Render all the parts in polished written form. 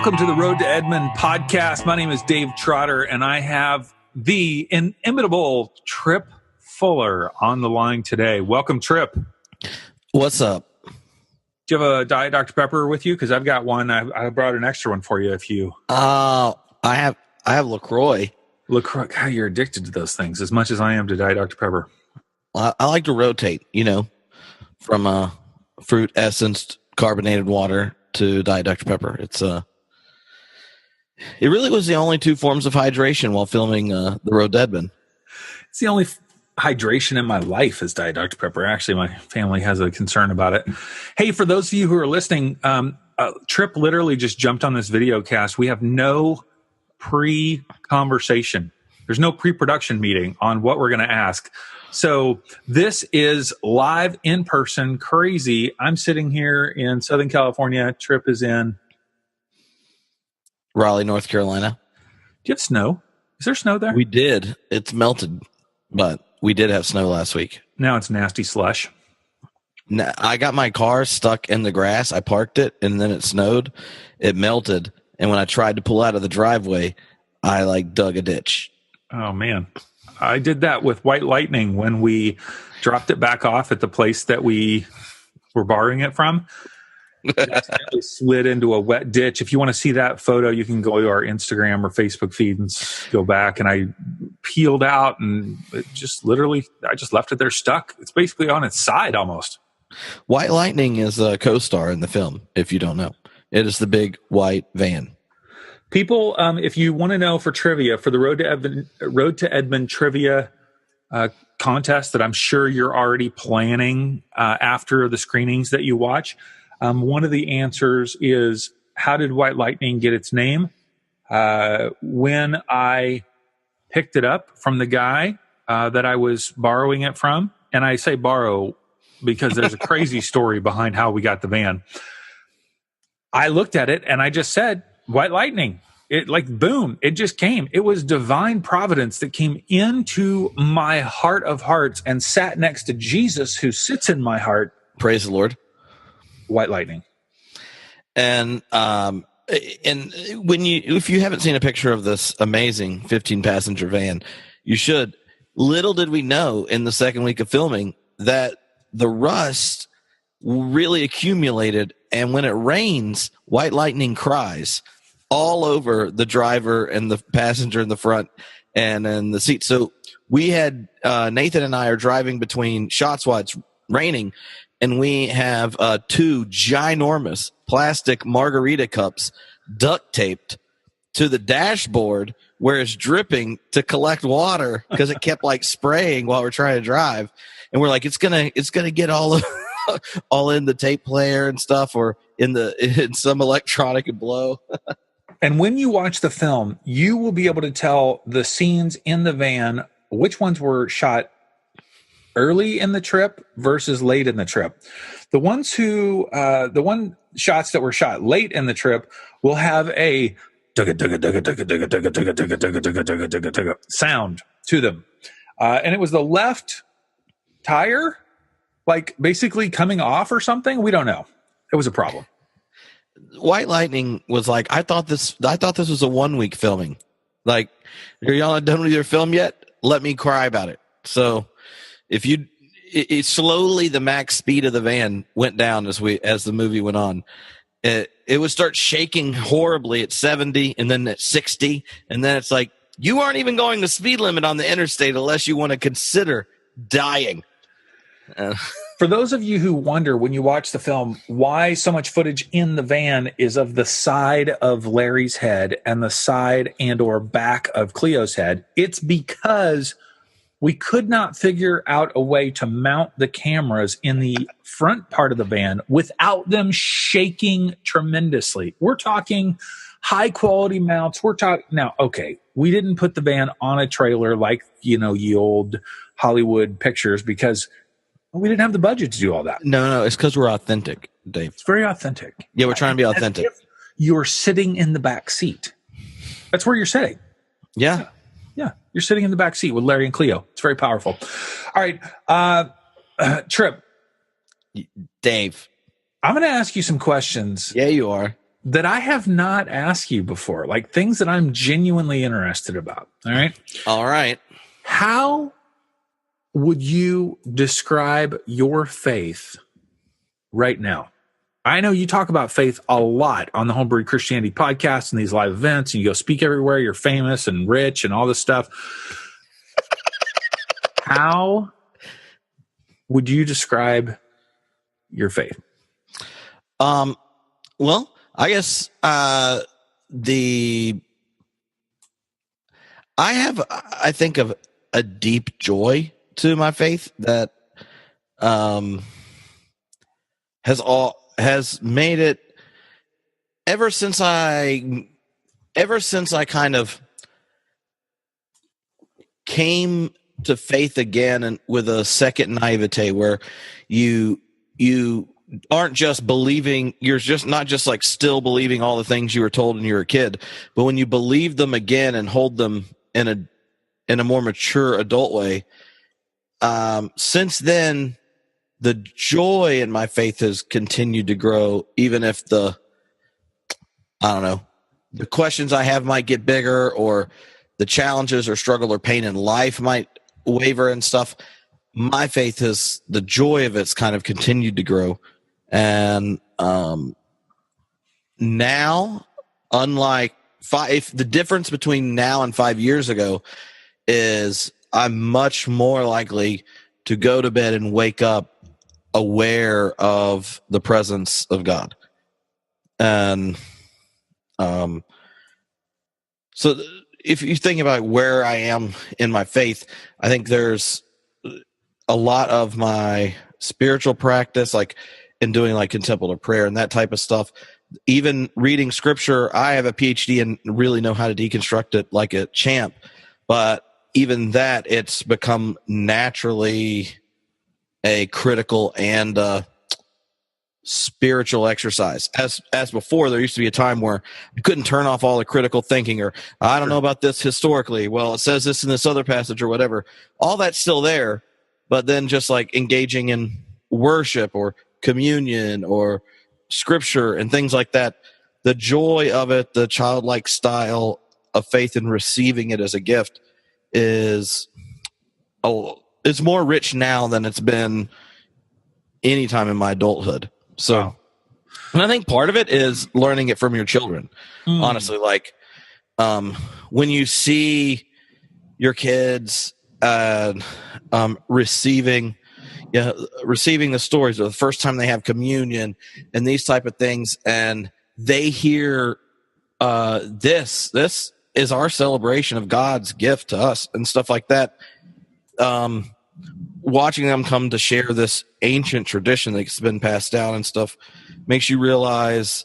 Welcome to the Road to Edmond podcast. My name is Dave Trotter, and I have the inimitable Tripp Fuller on the line today. Welcome, Tripp. What's up? Do you have a Diet Dr. Pepper with you? Because I've got one. I brought an extra one for you if you... I have LaCroix. LaCroix. God, you're addicted to those things as much as I am to Diet Dr. Pepper. I like to rotate, from fruit essence, carbonated water to Diet Dr. Pepper. It really was the only two forms of hydration while filming the Road to Edmond. It's the only hydration in my life is Diet Dr. Pepper. Actually, my family has a concern about it. Hey, for those of you who are listening, Tripp literally just jumped on this video cast. We have no pre-conversation. There's no pre-production meeting on what we're going to ask. So this is live in person, crazy. I'm sitting here in Southern California. Tripp is in Raleigh, North Carolina. Do you have snow? Is there snow there? We did. It's melted, but we did have snow last week. Now it's nasty slush. I got my car stuck in the grass. I parked it, and then it snowed. It melted, and when I tried to pull out of the driveway, I dug a ditch. Oh, man. I did that with White Lightning when we dropped it back off at the place that we were borrowing it from. It accidentally slid into a wet ditch. If you want to see that photo, you can go to our Instagram or Facebook feed and go back. And I peeled out and it just literally, I just left it there stuck. It's basically on its side almost. White Lightning is a co-star in the film, if you don't know. It is the big white van. People, if you want to know for trivia, for the Road to Edmond trivia contest that I'm sure you're already planning after the screenings that you watch, one of the answers is, how did White Lightning get its name? When I picked it up from the guy that I was borrowing it from, and I say borrow because there's a crazy story behind how we got the van. I looked at it and I just said, White Lightning. It boom, it just came. It was divine providence that came into my heart of hearts and sat next to Jesus, who sits in my heart. Praise the Lord. White Lightning. And if you haven't seen a picture of this amazing 15-passenger van, you should. Little did we know in the second week of filming that the rust really accumulated, and when it rains, White Lightning cries all over the driver and the passenger in the front and in the seat. So we had Nathan and I are driving between shots while it's raining, and we have two ginormous plastic margarita cups duct taped to the dashboard where it's dripping to collect water because it kept spraying while we're trying to drive. And we're it's gonna get all in the tape player and stuff, or in some electronic and blow. And when you watch the film, you will be able to tell the scenes in the van, which ones were shot early in the trip versus late in the trip. The one shots that were shot late in the trip will have a sound to them. And it was the left tire, basically coming off or something. We don't know. It was a problem. White Lightning was I thought this was a 1 week filming. Are y'all not done with your film yet? Let me cry about it. So if it slowly, the max speed of the van went down as the movie went on. It would start shaking horribly at 70 and then at 60. And then it's you aren't even going the speed limit on the interstate unless you want to consider dying. For those of you who wonder when you watch the film why so much footage in the van is of the side of Larry's head and the side and or back of Cleo's head, it's because we could not figure out a way to mount the cameras in the front part of the van without them shaking tremendously. We're talking high quality mounts. We didn't put the van on a trailer ye old Hollywood pictures because we didn't have the budget to do all that. No, it's because we're authentic, Dave. It's very authentic. Yeah, we're trying to be authentic. You're sitting in the back seat. That's where you're sitting. Yeah. Yeah, you're sitting in the back seat with Larry and Cleo. It's very powerful. All right, Tripp. Dave. I'm going to ask you some questions. Yeah, you are. that I have not asked you before, like things that I'm genuinely interested about. All right. All right. How would you describe your faith right now? I know you talk about faith a lot on the Homebrew Christianity podcast and these live events, and you go speak everywhere. You're famous and rich and all this stuff. How would you describe your faith? Well, I guess I think of a deep joy to my faith that has made it ever since I kind of came to faith again, and with a second naivete where you aren't just believing, you're just not just like still believing all the things you were told when you were a kid, but when you believe them again and hold them in a more mature adult way. Since then, the joy in my faith has continued to grow, even if the questions I have might get bigger, or the challenges or struggle or pain in life might waver and stuff. My faith the joy of it's kind of continued to grow. And now, unlike the difference between now and 5 years ago is I'm much more likely to go to bed and wake up aware of the presence of God. And so if you think about where I am in my faith, I think there's a lot of my spiritual practice, like in doing like contemplative prayer and that type of stuff. Even reading scripture, I have a PhD and really know how to deconstruct it like a champ. But even that, it's become naturally a critical and spiritual exercise. As before, there used to be a time where I couldn't turn off all the critical thinking, or I don't know about this historically. Well, it says this in this other passage or whatever. All that's still there, but then just like engaging in worship or communion or scripture and things like that, the joy of it, the childlike style of faith and receiving it as a gift is it's more rich now than it's been any time in my adulthood. So, wow. And I think part of it is learning it from your children. Honestly, like when you see your kids receiving the stories, or the first time they have communion and these type of things, and they hear this is our celebration of God's gift to us and stuff like that. Watching them come to share this ancient tradition that's been passed down and stuff makes you realize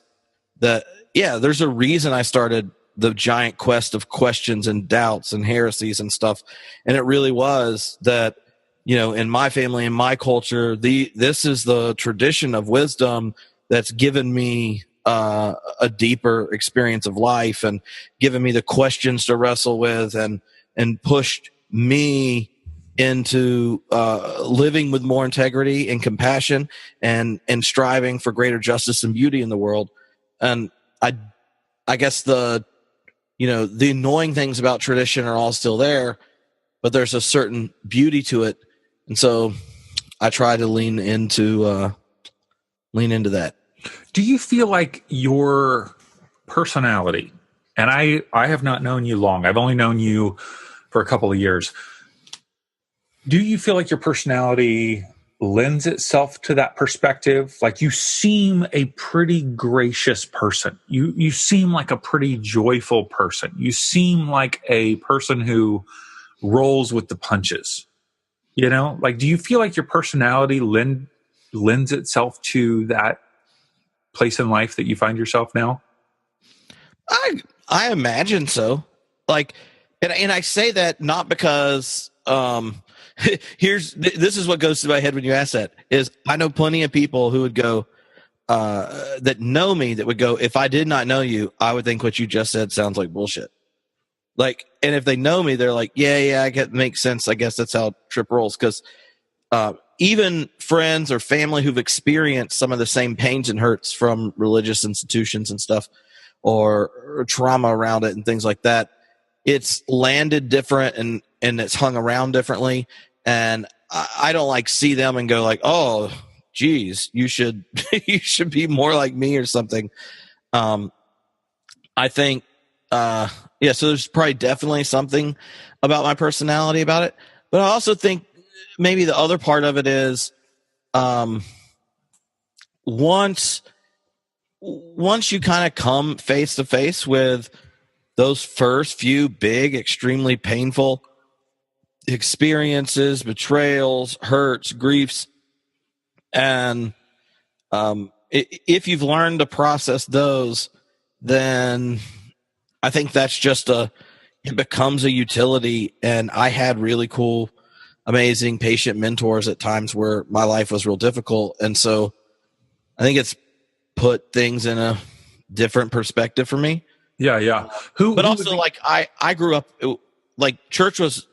that, yeah, there's a reason I started the giant quest of questions and doubts and heresies and stuff. And it really was that, in my family, in my culture, this is the tradition of wisdom that's given me a deeper experience of life and given me the questions to wrestle with and pushed me into living with more integrity and compassion and striving for greater justice and beauty in the world. And I guess the annoying things about tradition are all still there, but there's a certain beauty to it. And so I try to lean into that. Do you feel like your personality, and I have not known you long, I've only known you for a couple of years. Do you feel like your personality lends itself to that perspective? Like, you seem a pretty gracious person. You seem like a pretty joyful person. You seem like a person who rolls with the punches. Like, do you feel like your personality lends itself to that place in life that you find yourself now? I imagine so. Like, and I say that not because this is what goes through my head when you ask that, is I know plenty of people who would go that know me that would go, if I did not know you, I would think what you just said sounds like bullshit. Like, and if they know me, they're like, yeah, I get, makes sense. I guess that's how Tripp rolls. Because even friends or family who've experienced some of the same pains and hurts from religious institutions and stuff, or trauma around it and things like that, it's landed different and it's hung around differently. And I don't like see them and go like, oh, geez, you should you should be more like me or something. I think, so there's probably definitely something about my personality about it. But I also think maybe the other part of it is, once you kind of come face to face with those first few big, extremely painful experiences, betrayals, hurts, griefs, and if you've learned to process those, then I think that's just it becomes a utility. And I had really cool, amazing patient mentors at times where my life was real difficult. And so I think it's put things in a different perspective for me. Yeah. I grew up, like, church was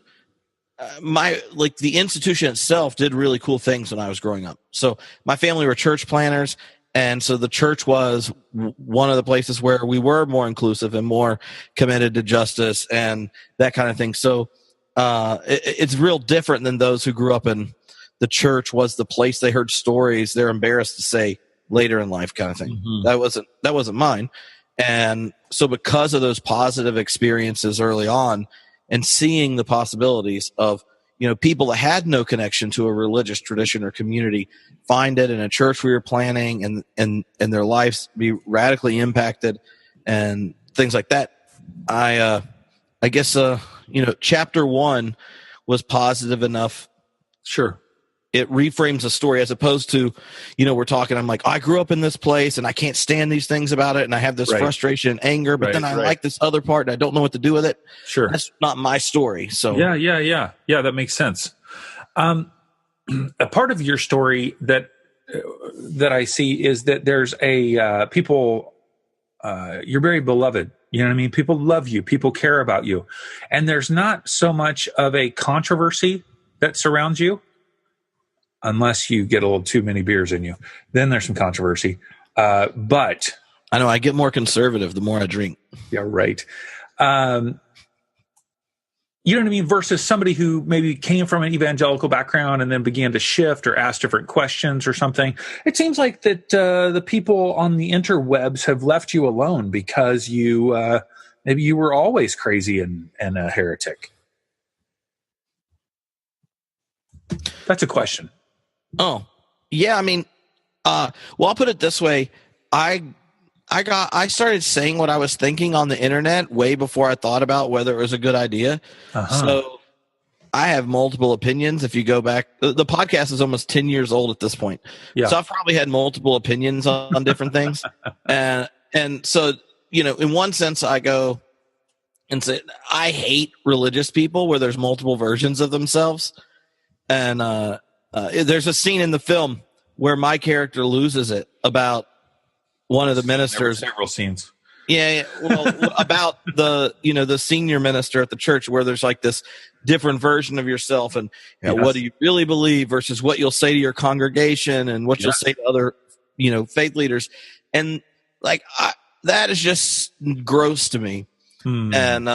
the institution itself did really cool things when I was growing up. So my family were church planners. And so the church was one of the places where we were more inclusive and more committed to justice and that kind of thing. So it's real different than those who grew up in the church was the place they heard stories they're embarrassed to say later in life, kind of thing. Mm-hmm. That wasn't mine. And so because of those positive experiences early on and seeing the possibilities of, people that had no connection to a religious tradition or community find it in a church we were planning and their lives be radically impacted and things like that. I guess, chapter 1 was positive enough. Sure. It reframes the story as opposed to, we're talking, I'm like, I grew up in this place and I can't stand these things about it. And I have this frustration and anger, but then I like this other part and I don't know what to do with it. Sure. That's not my story. So yeah. That makes sense. A part of your story that I see is that there's people, you're very beloved. You know what I mean? People love you. People care about you. And there's not so much of a controversy that surrounds you. Unless you get a little too many beers in you, then there's some controversy. But I know I get more conservative the more I drink. Yeah, right. You know what I mean? Versus somebody who maybe came from an evangelical background and then began to shift or ask different questions or something. It seems like that the people on the interwebs have left you alone because you maybe you were always crazy and a heretic. That's a question. Oh, yeah. I mean, well, I'll put it this way. I started saying what I was thinking on the internet way before I thought about whether it was a good idea. Uh-huh. So I have multiple opinions. If you go back, the podcast is almost 10 years old at this point. Yeah. So I've probably had multiple opinions on different things. And so, in one sense I go and say, I hate religious people where there's multiple versions of themselves. And, there's a scene in the film where my character loses it about one of the ministers. Several scenes. Yeah. Well, about the senior minister at the church where there's like this different version of yourself and what do you really believe versus what you'll say to your congregation and what you'll say to other, faith leaders. And like, that is just gross to me. And,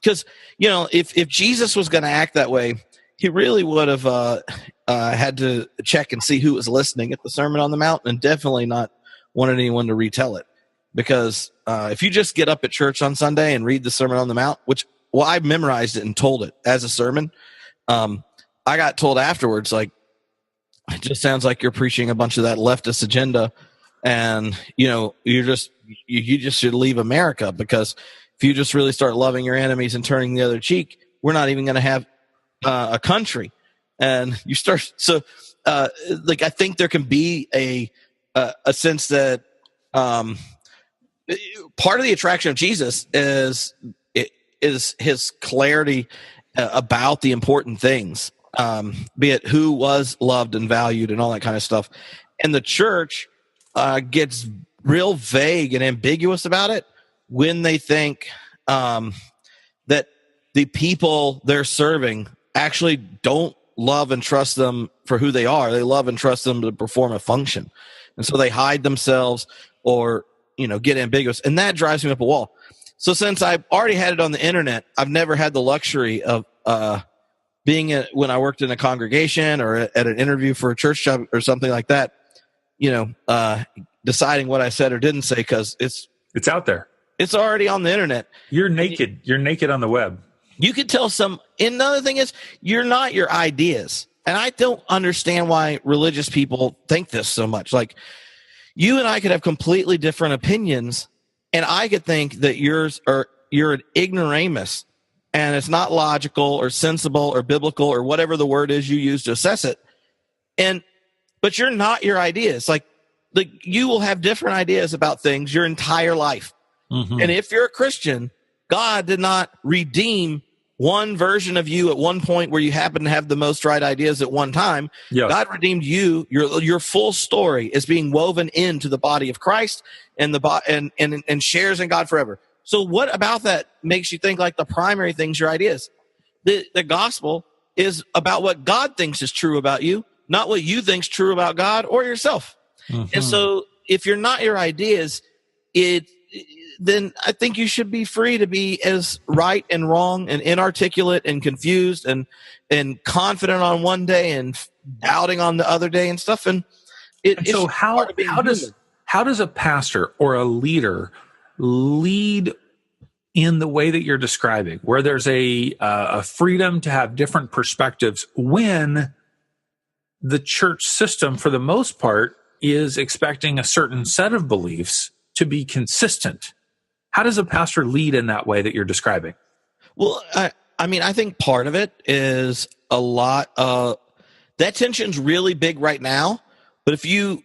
cause if Jesus was going to act that way, he really would have had to check and see who was listening at the Sermon on the Mount and definitely not wanted anyone to retell it. Because if you just get up at church on Sunday and read the Sermon on the Mount, I memorized it and told it as a sermon. I got told afterwards, like, it just sounds like you're preaching a bunch of that leftist agenda. And, you just should leave America because if you just really start loving your enemies and turning the other cheek, we're not even going to have a country. And you start I think there can be a sense that part of the attraction of Jesus is his clarity about the important things, be it who was loved and valued and all that kind of stuff. And the church gets real vague and ambiguous about it when they think that the people they're serving actually don't love and trust them for who they are. They love and trust them to perform a function. And so they hide themselves or, get ambiguous. And that drives me up a wall. So since I've already had it on the internet, I've never had the luxury of being when I worked in a congregation or at an interview for a church job or something like that, deciding what I said or didn't say, because it's out there. It's already on the internet. You're naked. You're naked on the web. You could tell and another thing is, you're not your ideas. And I don't understand why religious people think this so much. Like, you and I could have completely different opinions, and I could think that you're an ignoramus, and it's not logical or sensible or biblical or whatever the word is you use to assess it. But you're not your ideas. Like you will have different ideas about things your entire life. Mm-hmm. And if you're a Christian, God did not redeem one version of you at one point where you happen to have the most right ideas at one time. Yes. God redeemed you. Your full story is being woven into the body of Christ and and shares in God forever. So what about that makes you think like the primary thing's your ideas? The gospel is about what God thinks is true about you, not what you think's true about God or yourself. Mm-hmm. And so if you're not your ideas, then I think you should be free to be as right and wrong and inarticulate and confused and confident on one day and doubting on the other day and stuff. So how does a pastor or a leader lead in the way that you're describing, where there's a freedom to have different perspectives when the church system, for the most part, is expecting a certain set of beliefs to be consistent? How does a pastor lead in that way that you're describing? Well, I think part of it is a lot of that tension's really big right now. But if you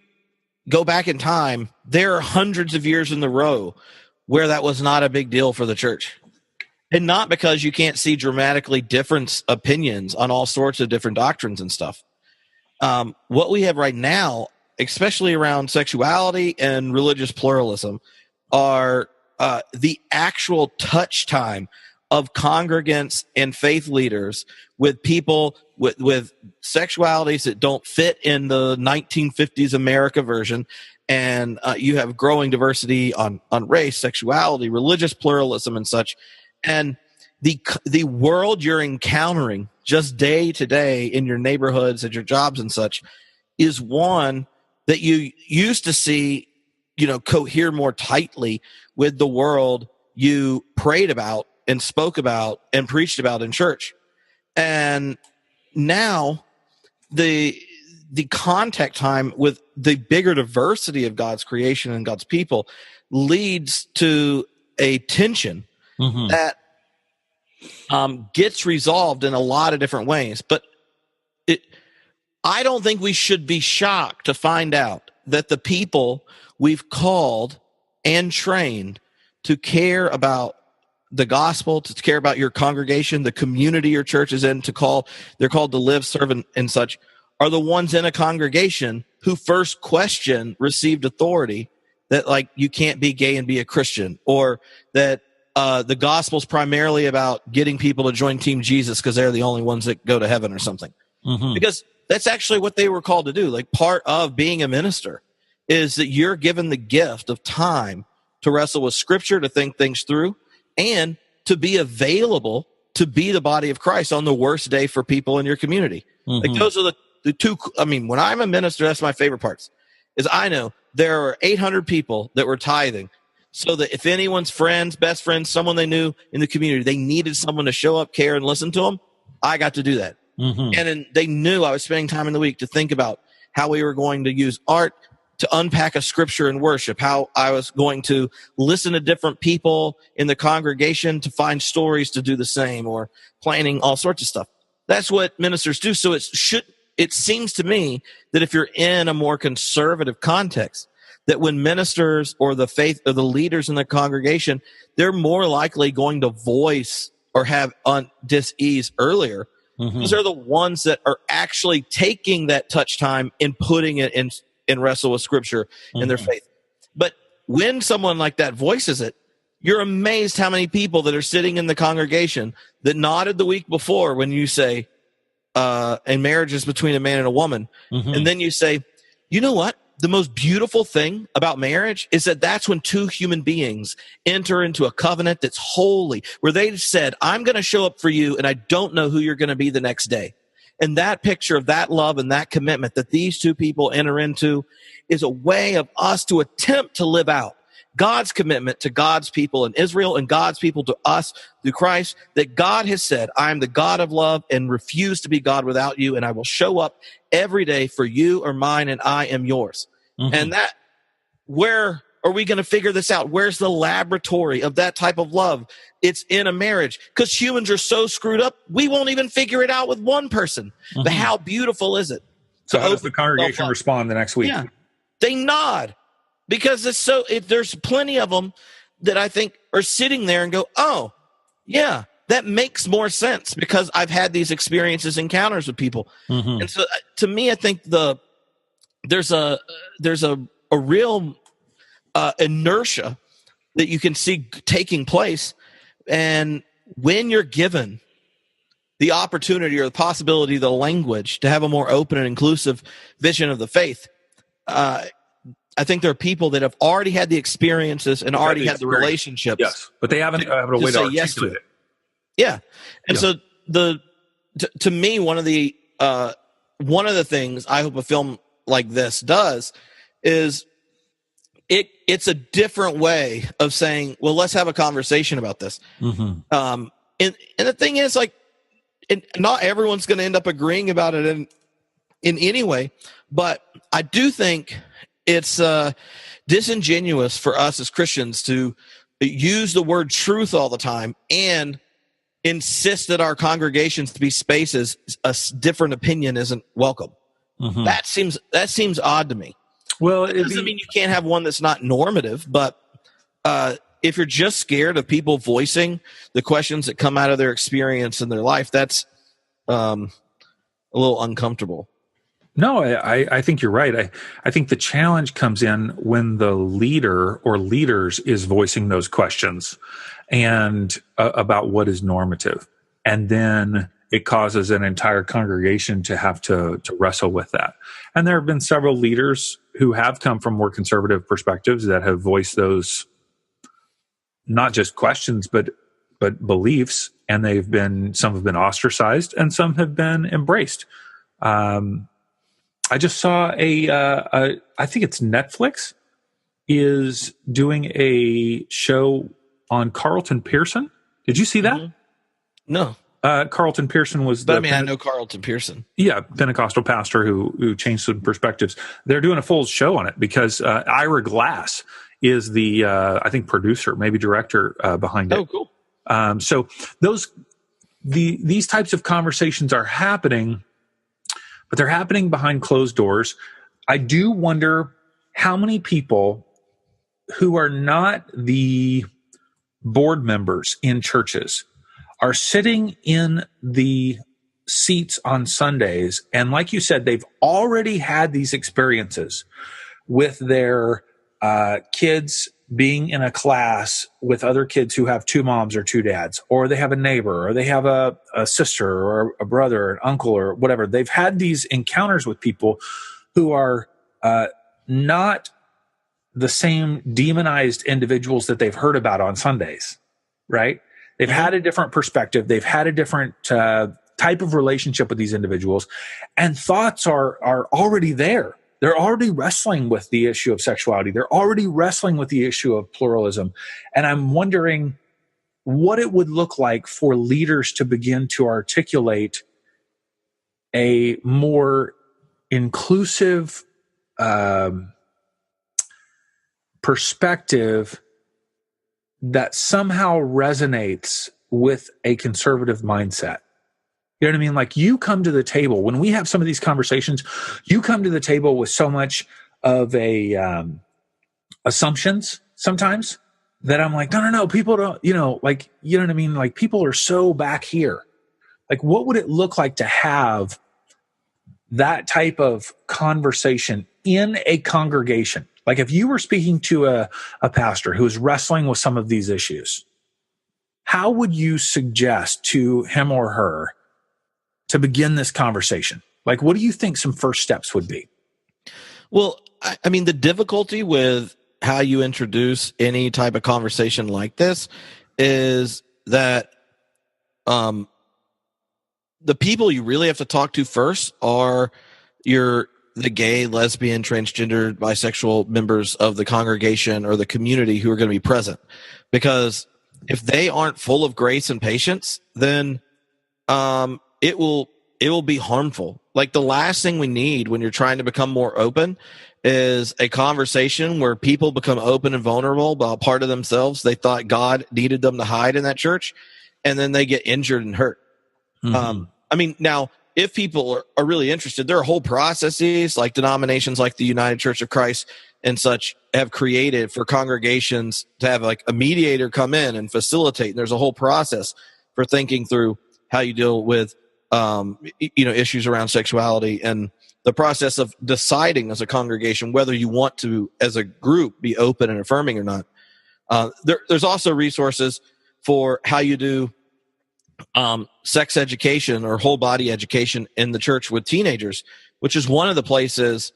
go back in time, there are hundreds of years in the row where that was not a big deal for the church. And not because you can't see dramatically different opinions on all sorts of different doctrines and stuff. What we have right now, especially around sexuality and religious pluralism, are the actual touch time of congregants and faith leaders with people with sexualities that don't fit in the 1950s America version. And you have growing diversity on race, sexuality, religious pluralism and such. And the world you're encountering just day to day in your neighborhoods, at your jobs and such, is one that you used to see, cohere more tightly with the world you prayed about and spoke about and preached about in church. And now the contact time with the bigger diversity of God's creation and God's people leads to a tension mm-hmm. that gets resolved in a lot of different ways. But I don't think we should be shocked to find out that the people we've called and trained to care about the gospel, to care about your congregation, the community your church is in, they're called to live, serve, and such, are the ones in a congregation who first received authority that, like, you can't be gay and be a Christian, or that the gospel's primarily about getting people to join Team Jesus because they're the only ones that go to heaven or something. Mm-hmm. Because that's actually what they were called to do. Like, part of being a minister is that you're given the gift of time to wrestle with Scripture, to think things through, and to be available to be the body of Christ on the worst day for people in your community. Mm-hmm. Like, those are the two. I mean, when I'm a minister, that's my favorite parts, is I know there are 800 people that were tithing, so that if anyone's friends, best friends, someone they knew in the community, they needed someone to show up, care, and listen to them, I got to do that. Mm-hmm. And then they knew I was spending time in the week to think about how we were going to use art to unpack a scripture in worship, how I was going to listen to different people in the congregation to find stories to do the same, or planning all sorts of stuff. That's what ministers do. So it seems to me that if you're in a more conservative context, that when ministers or the faith or the leaders in the congregation, they're more likely going to voice or have dis-ease earlier, because they're the ones that are actually taking that touch time and putting it in wrestle with Scripture and their faith. But when someone like that voices it, you're amazed how many people that are sitting in the congregation that nodded the week before when you say, and marriages between a man and a woman. Mm-hmm. And then you say, you know what? The most beautiful thing about marriage is that that's when two human beings enter into a covenant that's holy, where they said, I'm going to show up for you, and I don't know who you're going to be the next day. And that picture of that love and that commitment that these two people enter into is a way of us to attempt to live out God's commitment to God's people in Israel and God's people to us through Christ, that God has said, I am the God of love and refuse to be God without you, and I will show up every day for you or mine, and I am yours. Mm-hmm. And that, where are we going to figure this out? Where's the laboratory of that type of love? It's in a marriage, because humans are so screwed up, we won't even figure it out with one person. Mm-hmm. But how beautiful is it? So how does the congregation respond the next week? Yeah, they nod. Because there's plenty of them that I think are sitting there and go, oh, yeah, that makes more sense because I've had these experiences, encounters with people. Mm-hmm. And so to me, I think there's a real inertia that you can see taking place. And when you're given the opportunity or the possibility, the language to have a more open and inclusive vision of the faith, I think there are people that have already had the experiences and already had the relationships. Yes, but they haven't had a way to articulate it. Yeah. And so to me, one of the things I hope a film like this does is it's a different way of saying, well, let's have a conversation about this. Mm-hmm. And the thing is, like, not everyone's going to end up agreeing about it in any way, but I do think it's disingenuous for us as Christians to use the word truth all the time and insist that our congregations to be spaces a different opinion isn't welcome. Mm-hmm. That seems odd to me. Well, it doesn't mean you can't have one that's not normative, but if you're just scared of people voicing the questions that come out of their experience in their life, that's a little uncomfortable. No, I think you're right. I think the challenge comes in when the leader or leaders is voicing those questions and about what is normative. And then it causes an entire congregation to have to wrestle with that. And there have been several leaders who have come from more conservative perspectives that have voiced those, not just questions, but beliefs. And some have been ostracized and some have been embraced. I just saw I think it's Netflix is doing a show on Carlton Pearson. Did you see that? Mm-hmm. No. Carlton Pearson was But I know Carlton Pearson. Yeah, Pentecostal pastor who changed some perspectives. They're doing a full show on it because Ira Glass is the, I think, producer, maybe director behind it. Oh, cool. So these types of conversations are happening, but they're happening behind closed doors. I do wonder how many people who are not the board members in churches are sitting in the seats on Sundays. And like you said, they've already had these experiences with their kids being in a class with other kids who have two moms or two dads, or they have a neighbor, or they have a sister or a brother or an uncle or whatever. They've had these encounters with people who are not the same demonized individuals that they've heard about on Sundays, right? They've had a different perspective. They've had a different type of relationship with these individuals, and thoughts are already there. They're already wrestling with the issue of sexuality. They're already wrestling with the issue of pluralism. And I'm wondering what it would look like for leaders to begin to articulate a more inclusive perspective that somehow resonates with a conservative mindset. You know what I mean? Like, you come to the table when we have some of these conversations, you come to the table with so much of assumptions sometimes that I'm like, no, people don't, like, you know what I mean? Like, people are so back here. Like, what would it look like to have that type of conversation in a congregation? Like, if you were speaking to a pastor who is wrestling with some of these issues, how would you suggest to him or her to begin this conversation? Like, what do you think some first steps would be? Well, I mean, the difficulty with how you introduce any type of conversation like this is that the people you really have to talk to first are the gay, lesbian, transgender, bisexual members of the congregation or the community who are going to be present. Because if they aren't full of grace and patience, then it will be harmful. Like, the last thing we need when you're trying to become more open is a conversation where people become open and vulnerable about part of themselves they thought God needed them to hide in that church, and then they get injured and hurt. Mm-hmm. I mean, now, if people are really interested, there are whole processes, like denominations like the United Church of Christ and such have created for congregations to have like a mediator come in and facilitate. And there's a whole process for thinking through how you deal with issues around sexuality, and the process of deciding as a congregation whether you want to, as a group, be open and affirming or not. There's also resources for how you do sex education or whole body education in the church with teenagers, which is one of the places,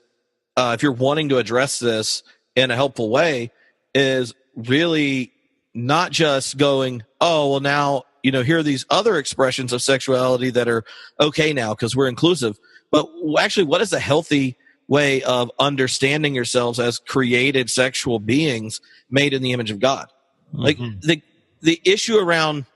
if you're wanting to address this in a helpful way, is really not just going, oh, well, now, here are these other expressions of sexuality that are okay now because we're inclusive. But actually, what is a healthy way of understanding yourselves as created sexual beings made in the image of God? Mm-hmm. Like the issue around,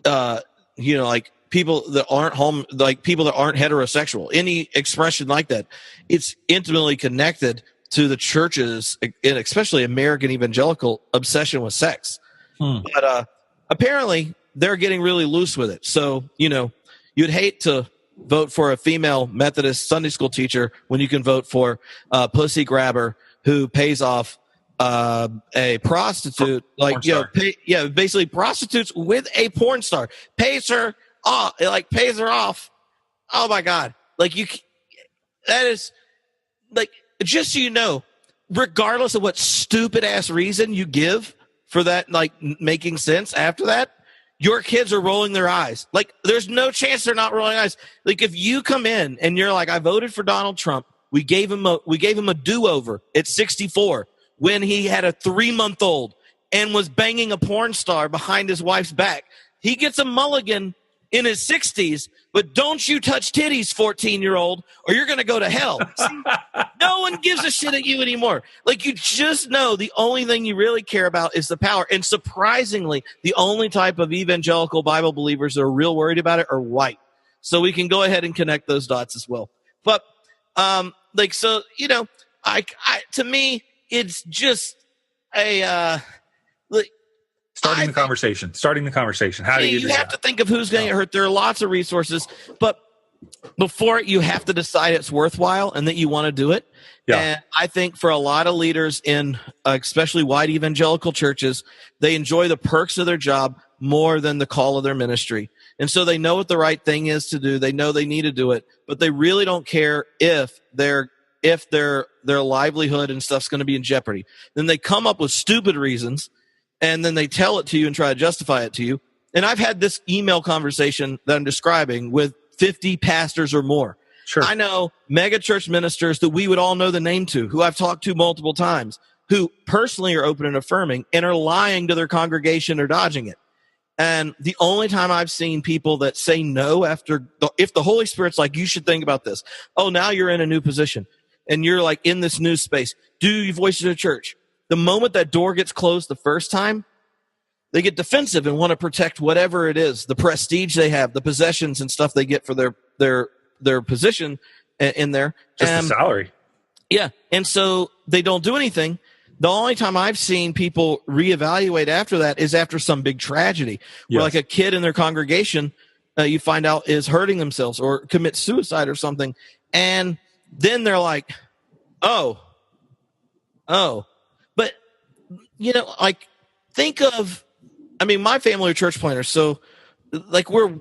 like people that aren't people that aren't heterosexual, any expression like that, it's intimately connected to the church's, and especially American evangelical, obsession with sex. But apparently they're getting really loose with it. So, you'd hate to vote for a female Methodist Sunday school teacher when you can vote for a pussy grabber who pays off a prostitute, basically prostitutes with a porn star, pays her off. Oh my God. That is just so you know, regardless of what stupid ass reason you give for that, making sense after that, your kids are rolling their eyes. There's no chance they're not rolling eyes. If you come in and you're like, I voted for Donald Trump, we gave him a do-over at 64 when he had a 3-month-old and was banging a porn star behind his wife's back. He gets a mulligan in his 60s, but don't you touch titties, 14-year-old, or you're going to go to hell. See, no one gives a shit at you anymore. You just know the only thing you really care about is the power. And surprisingly, the only type of evangelical Bible believers that are real worried about it are white. So we can go ahead and connect those dots as well. But, to me, it's just starting the conversation. How do you have to think of who's going to get hurt. There are lots of resources, but before you have to decide it's worthwhile and that you want to do it. Yeah. And I think for a lot of leaders in especially white evangelical churches, they enjoy the perks of their job more than the call of their ministry. And so they know what the right thing is to do. They know they need to do it, but they really don't care if their livelihood and stuff's going to be in jeopardy. Then they come up with stupid reasons, and then they tell it to you and try to justify it to you. And I've had this email conversation that I'm describing with 50 pastors or more. Sure. I know mega church ministers that we would all know the name to, who I've talked to multiple times, who personally are open and affirming and are lying to their congregation or dodging it. And the only time I've seen people that say no if the Holy Spirit's like, you should think about this. Oh, now you're in a new position and you're in this new space. Do you voice it to church? The moment that door gets closed the first time, they get defensive and want to protect whatever it is, the prestige they have, the possessions and stuff they get for their position in there. Just the salary. Yeah. And so they don't do anything. The only time I've seen people reevaluate after that is after some big tragedy, where a kid in their congregation, you find out is hurting themselves or commits suicide or something. And then they're like, oh. But, think of, my family are church planners. So we're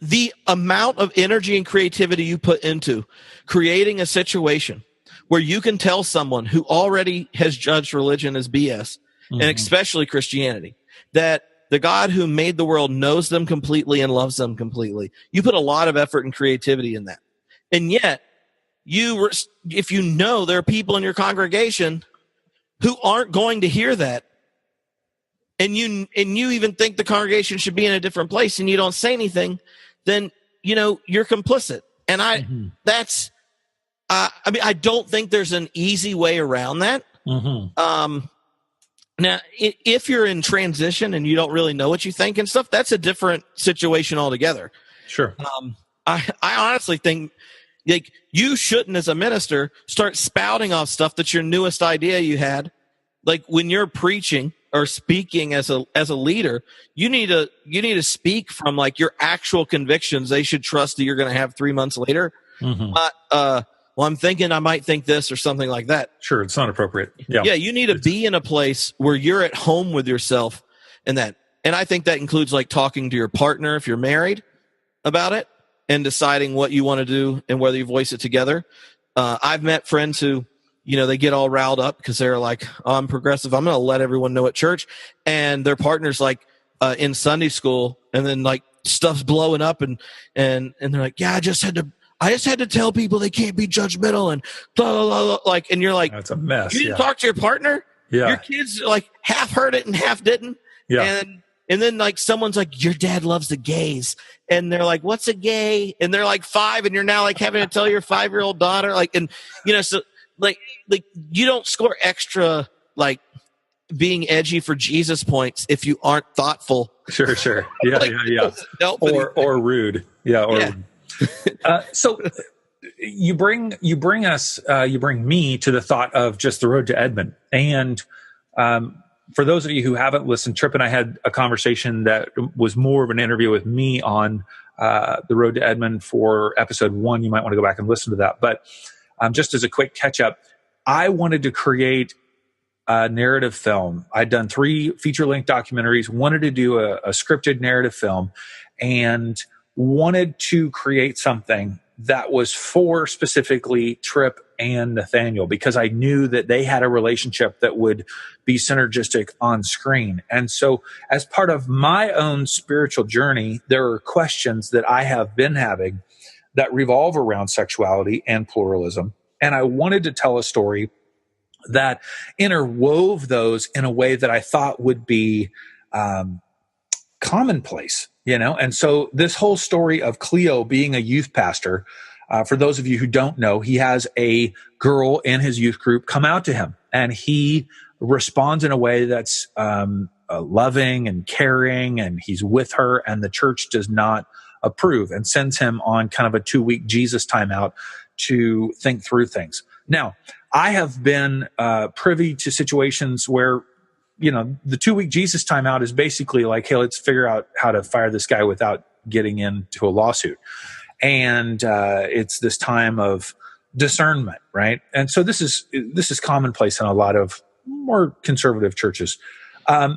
the amount of energy and creativity you put into creating a situation where you can tell someone who already has judged religion as BS, and especially Christianity, that the God who made the world knows them completely and loves them completely. You put a lot of effort and creativity in that. And yet, if you know there are people in your congregation who aren't going to hear that, and you even think the congregation should be in a different place, and you don't say anything, then you're complicit. And I don't think there's an easy way around that. Now, if you're in transition and you don't really know what you think and stuff, that's a different situation altogether. Sure. I honestly think like you shouldn't, as a minister, start spouting off stuff that's your newest idea you had. Like when you're preaching or speaking as a leader, you need to speak from like your actual convictions. They should trust that you're going to have 3 months later. Not, well, I'm thinking I might think this or something like that. Sure, it's not appropriate. Yeah, you need to be in a place where you're at home with yourself and that. And I think that includes like talking to your partner if you're married about it and deciding what you want to do and whether you voice it together. I've met friends who, they get all riled up because they're like, oh, I'm progressive. I'm going to let everyone know at church. And their partner's like in Sunday school, and then like stuff's blowing up and they're like, yeah, I just had to tell people they can't be judgmental and blah, blah, blah, blah. Like, and you're like, that's a mess. You didn't talk to your partner. Yeah. Your kids like half heard it and half didn't. Yeah. And then like someone's like, your dad loves the gays. And they're like, what's a gay? And they're like 5, and you're now like having to tell your 5-year-old daughter, like, and so like you don't score extra, like being edgy for Jesus points if you aren't thougting. Sure. Yeah. Like, Yeah. Or rude. Yeah. So you bring me to the thought of just the road to Edmond. And for those of you who haven't listened, Tripp and I had a conversation that was more of an interview with me on the road to Edmond for episode 1. You might want to go back and listen to that. But just as a quick catch up, I wanted to create a narrative film. I'd done 3 feature-length documentaries, wanted to do a scripted narrative film, and wanted to create something that was for specifically Tripp and Nathaniel, because I knew that they had a relationship that would be synergistic on screen. And so as part of my own spiritual journey, there are questions that I have been having that revolve around sexuality and pluralism. And I wanted to tell a story that interwove those in a way that I thought would be commonplace, And so this whole story of Cleo being a youth pastor, for those of you who don't know, he has a girl in his youth group come out to him, and he responds in a way that's loving and caring, and he's with her, and the church does not approve and sends him on kind of a 2-week Jesus timeout to think through things. Now, I have been privy to situations where, the 2-week Jesus timeout is basically like, hey, let's figure out how to fire this guy without getting into a lawsuit. And it's this time of discernment, right? And so this is commonplace in a lot of more conservative churches. I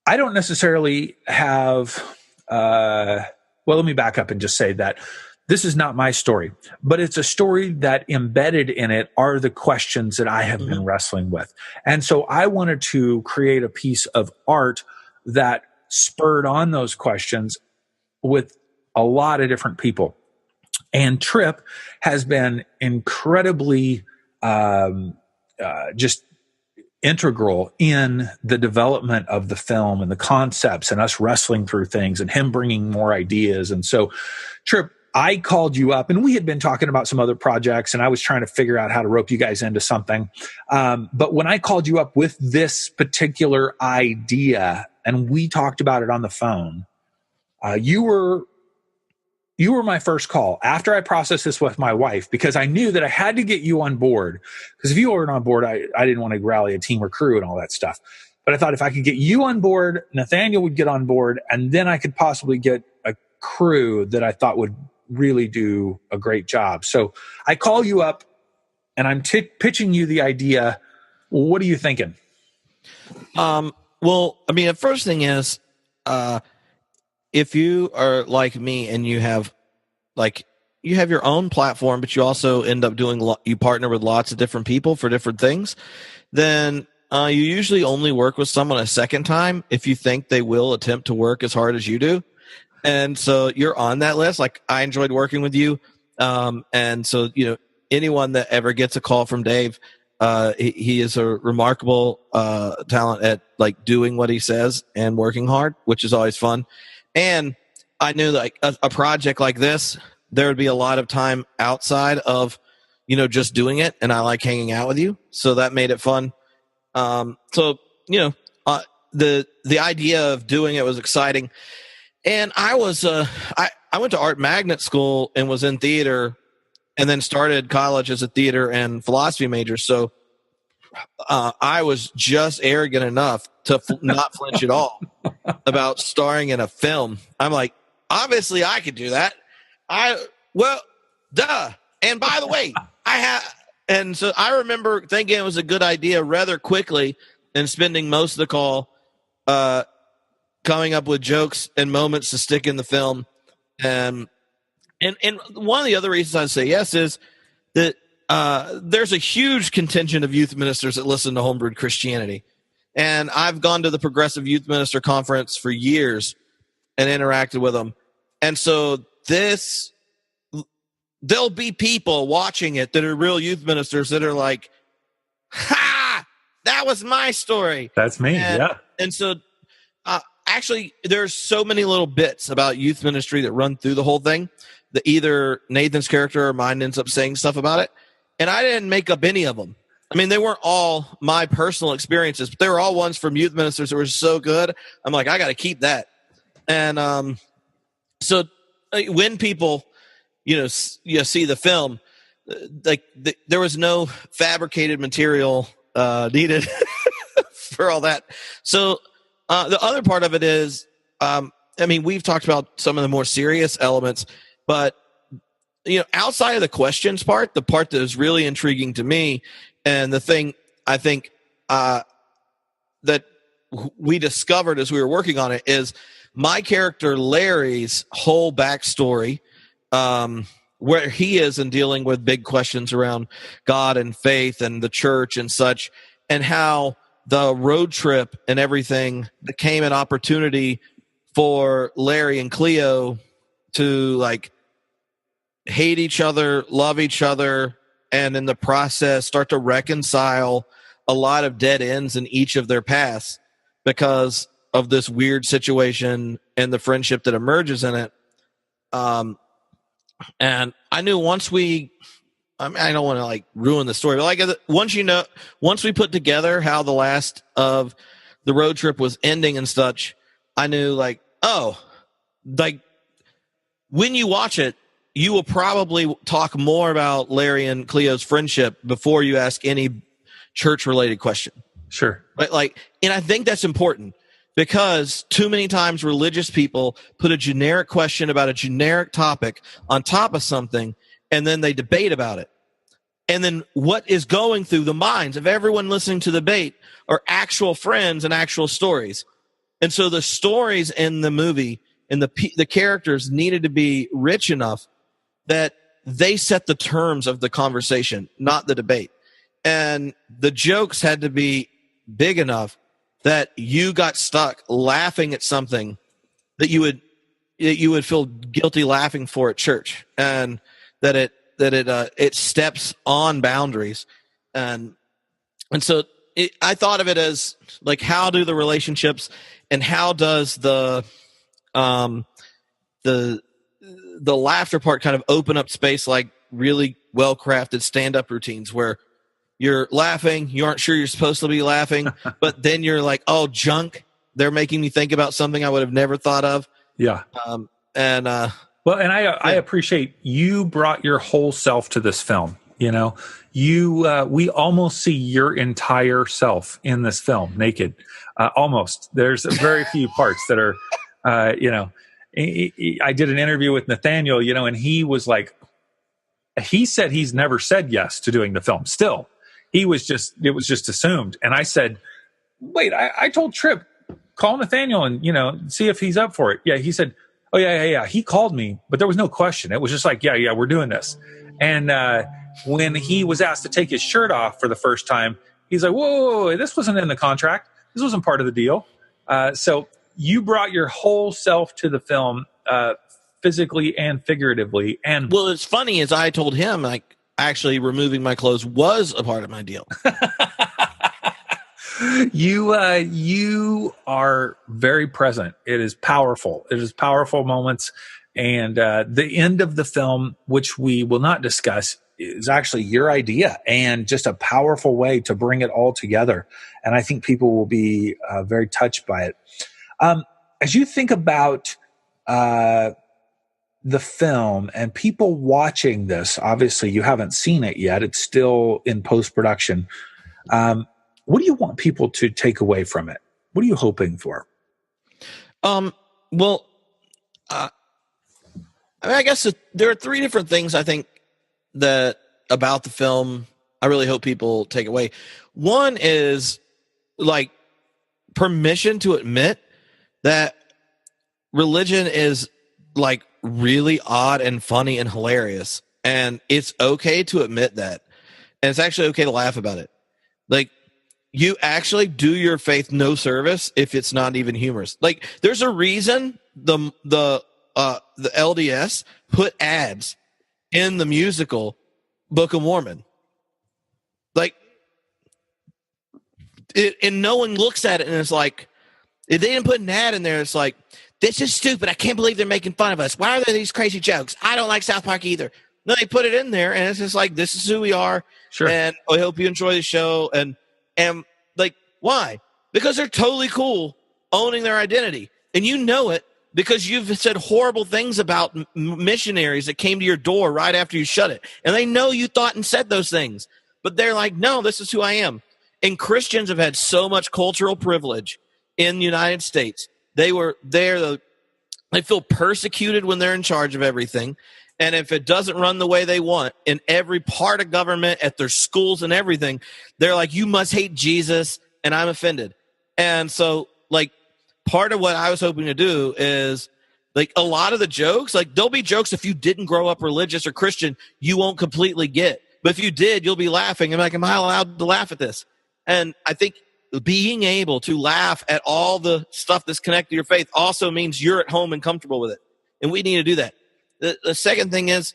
don't necessarily have, well, let me back up and just say that this is not my story, but it's a story that embedded in it are the questions that I have been wrestling with. And so I wanted to create a piece of art that spurred on those questions with a lot of different people. And Tripp has been incredibly just integral in the development of the film and the concepts and us wrestling through things and him bringing more ideas. And so, Tripp, I called you up, and we had been talking about some other projects, and I was trying to figure out how to rope you guys into something. But when I called you up with this particular idea, and we talked about it on the phone, you were my first call after I processed this with my wife, because I knew that I had to get you on board. Because if you weren't on board, I didn't want to rally a team or crew and all that stuff. But I thought if I could get you on board, Nathaniel would get on board, and then I could possibly get a crew that I thought would really do a great job. So I call you up, and I'm pitching you the idea. What are you thinking? Well, I mean, the first thing is, if you are like me and you have your own platform, but you also end up you partner with lots of different people for different things, then you usually only work with someone a second time if you think they will attempt to work as hard as you do. And so you're on that list. Like, I enjoyed working with you. And so, anyone that ever gets a call from Dave, he is a remarkable talent at like doing what he says and working hard, which is always fun. And I knew like a project like this, there would be a lot of time outside of, just doing it. And I like hanging out with you. So that made it fun. The idea of doing it was exciting. And I was, I went to art magnet school and was in theater, and then started college as a theater and philosophy major. So I was just arrogant enough to not flinch at all about starring in a film. I'm like, obviously I could do that. Duh. And by the way, and so I remember thinking it was a good idea rather quickly and spending most of the call coming up with jokes and moments to stick in the film. And one of the other reasons I say yes is that there's a huge contingent of youth ministers that listen to Homebrewed Christianity. And I've gone to the Progressive Youth Minister Conference for years and interacted with them. And so there'll be people watching it that are real youth ministers that are like, ha, that was my story. That's me, yeah. And so actually, there's so many little bits about youth ministry that run through the whole thing that either Nathan's character or mine ends up saying stuff about it. And I didn't make up any of them. I mean, they weren't all my personal experiences, but they were all ones from youth ministers that were so good. I'm like, I got to keep that. And so when people, see the film, there was no fabricated material needed for all that. So the other part of it is, we've talked about some of the more serious elements, but, outside of the questions part, the part that is really intriguing to me, and the thing I think that we discovered as we were working on it is my character Larry's whole backstory, where he is in dealing with big questions around God and faith and the church and such, and how the road trip and everything became an opportunity for Larry and Cleo to like hate each other, love each other, and in the process start to reconcile a lot of dead ends in each of their paths because of this weird situation and the friendship that emerges in it. And I knew once I don't want to like ruin the story, but like once we put together how the last of the road trip was ending and such, I knew like, when you watch it, you will probably talk more about Larry and Cleo's friendship before you ask any church related question. Sure. But and I think that's important because too many times religious people put a generic question about a generic topic on top of something, and then they debate about it. And then what is going through the minds of everyone listening to the debate are actual friends and actual stories. And so the stories in the movie and the characters needed to be rich enough that they set the terms of the conversation, not the debate. And the jokes had to be big enough that you got stuck laughing at something that you would feel guilty laughing for at church, and that it steps on boundaries. And so I thought of it as like, how do the relationships and how does the laughter part kind of open up space, like really well-crafted stand-up routines where you're laughing, you aren't sure you're supposed to be laughing, but then you're like, oh, junk. They're making me think about something I would have never thought of. Yeah. I appreciate you brought your whole self to this film. We almost see your entire self in this film, naked. Almost. There's very few parts that are, I did an interview with Nathaniel, and he was like, he said he's never said yes to doing the film. Still, it was just assumed. And I said, wait, I told Tripp, call Nathaniel and, see if he's up for it. Yeah. He said, oh yeah. He called me, but there was no question. It was just like, yeah, we're doing this. And when he was asked to take his shirt off for the first time, He's like, whoa, this wasn't in the contract. This wasn't part of the deal. So you brought your whole self to the film, physically and figuratively. And well, it's funny, as I told him, like, actually removing my clothes was a part of my deal. You are very present. It is powerful. It is powerful moments. And the end of the film, which we will not discuss, is actually your idea and just a powerful way to bring it all together. And I think people will be very touched by it. As you think about the film and people watching this, obviously you haven't seen it yet. It's still in post-production. What do you want people to take away from it? What are you hoping for? Well, I mean, I guess there are three different things I think that about the film I really hope people take away. One is like permission to admit that religion is like really odd and funny and hilarious, and it's okay to admit that, and it's actually okay to laugh about it. Like, you actually do your faith no service if it's not even humorous. Like, there's a reason the LDS put ads in the musical Book of Mormon. Like, and no one looks at it and it's like, if they didn't put an ad in there, it's like, this is stupid. I can't believe they're making fun of us. Why are there these crazy jokes? I don't like South Park either. No, they put it in there and it's just like, this is who we are. Sure. And I hope you enjoy the show. And like, why? Because they're totally cool owning their identity. And you know it because you've said horrible things about missionaries that came to your door right after you shut it. And they know you thought and said those things. But they're like, no, this is who I am. And Christians have had so much cultural privilege in the United States. They feel persecuted when they're in charge of everything. And if it doesn't run the way they want in every part of government, at their schools and everything, they're like, you must hate Jesus, and I'm offended. And so, like, part of what I was hoping to do is, like, a lot of the jokes, like, there'll be jokes if you didn't grow up religious or Christian, you won't completely get. But if you did, you'll be laughing. I'm like, am I allowed to laugh at this? And I think being able to laugh at all the stuff that's connected to your faith also means you're at home and comfortable with it. And we need to do that. The second thing is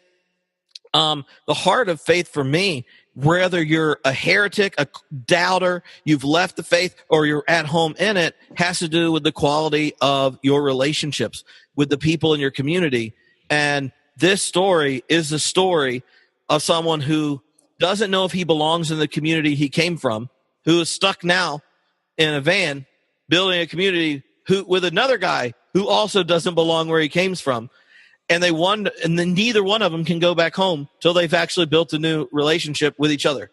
the heart of faith for me, whether you're a heretic, a doubter, you've left the faith, or you're at home in it, has to do with the quality of your relationships with the people in your community. And this story is the story of someone who doesn't know if he belongs in the community he came from, who is stuck now in a van building a community with another guy who also doesn't belong where he came from. And then neither one of them can go back home till they've actually built a new relationship with each other.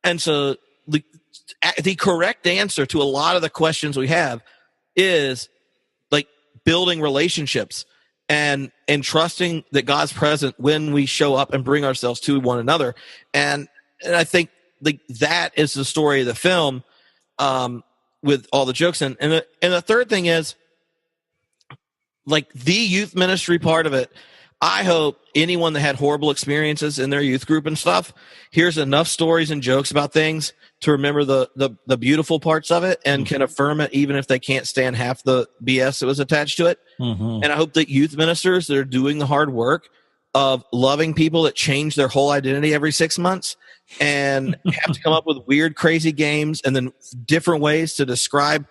And so the correct answer to a lot of the questions we have is like building relationships and trusting that God's present when we show up and bring ourselves to one another. And I think like that is the story of the film, with all the jokes. And the third thing is, like, the youth ministry part of it, I hope anyone that had horrible experiences in their youth group and stuff hears enough stories and jokes about things to remember the beautiful parts of it and can affirm it even if they can't stand half the BS that was attached to it. And I hope that youth ministers that are doing the hard work of loving people that change their whole identity every 6 months and have to come up with weird, crazy games and then different ways to describe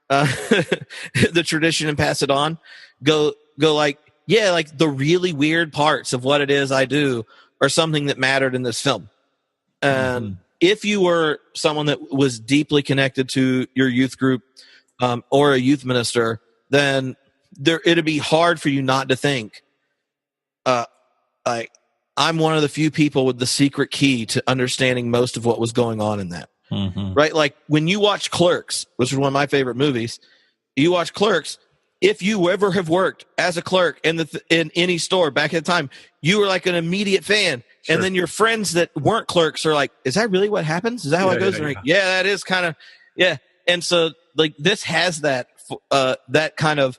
the tradition and pass it on. Go like, yeah, like the really weird parts of what it is I do are something that mattered in this film. And if you were someone that was deeply connected to your youth group or a youth minister, then it'd be hard for you not to think, like, I'm one of the few people with the secret key to understanding most of what was going on in that. Right? Like when you watch Clerks, which is one of my favorite movies, you watch Clerks. If you ever have worked as a clerk in any store back at the time, you were like an immediate fan. Sure. And then your friends that weren't clerks are like, is that really what happens? Is that how it goes? Like, yeah, that is kind of, yeah. And so like this has that kind of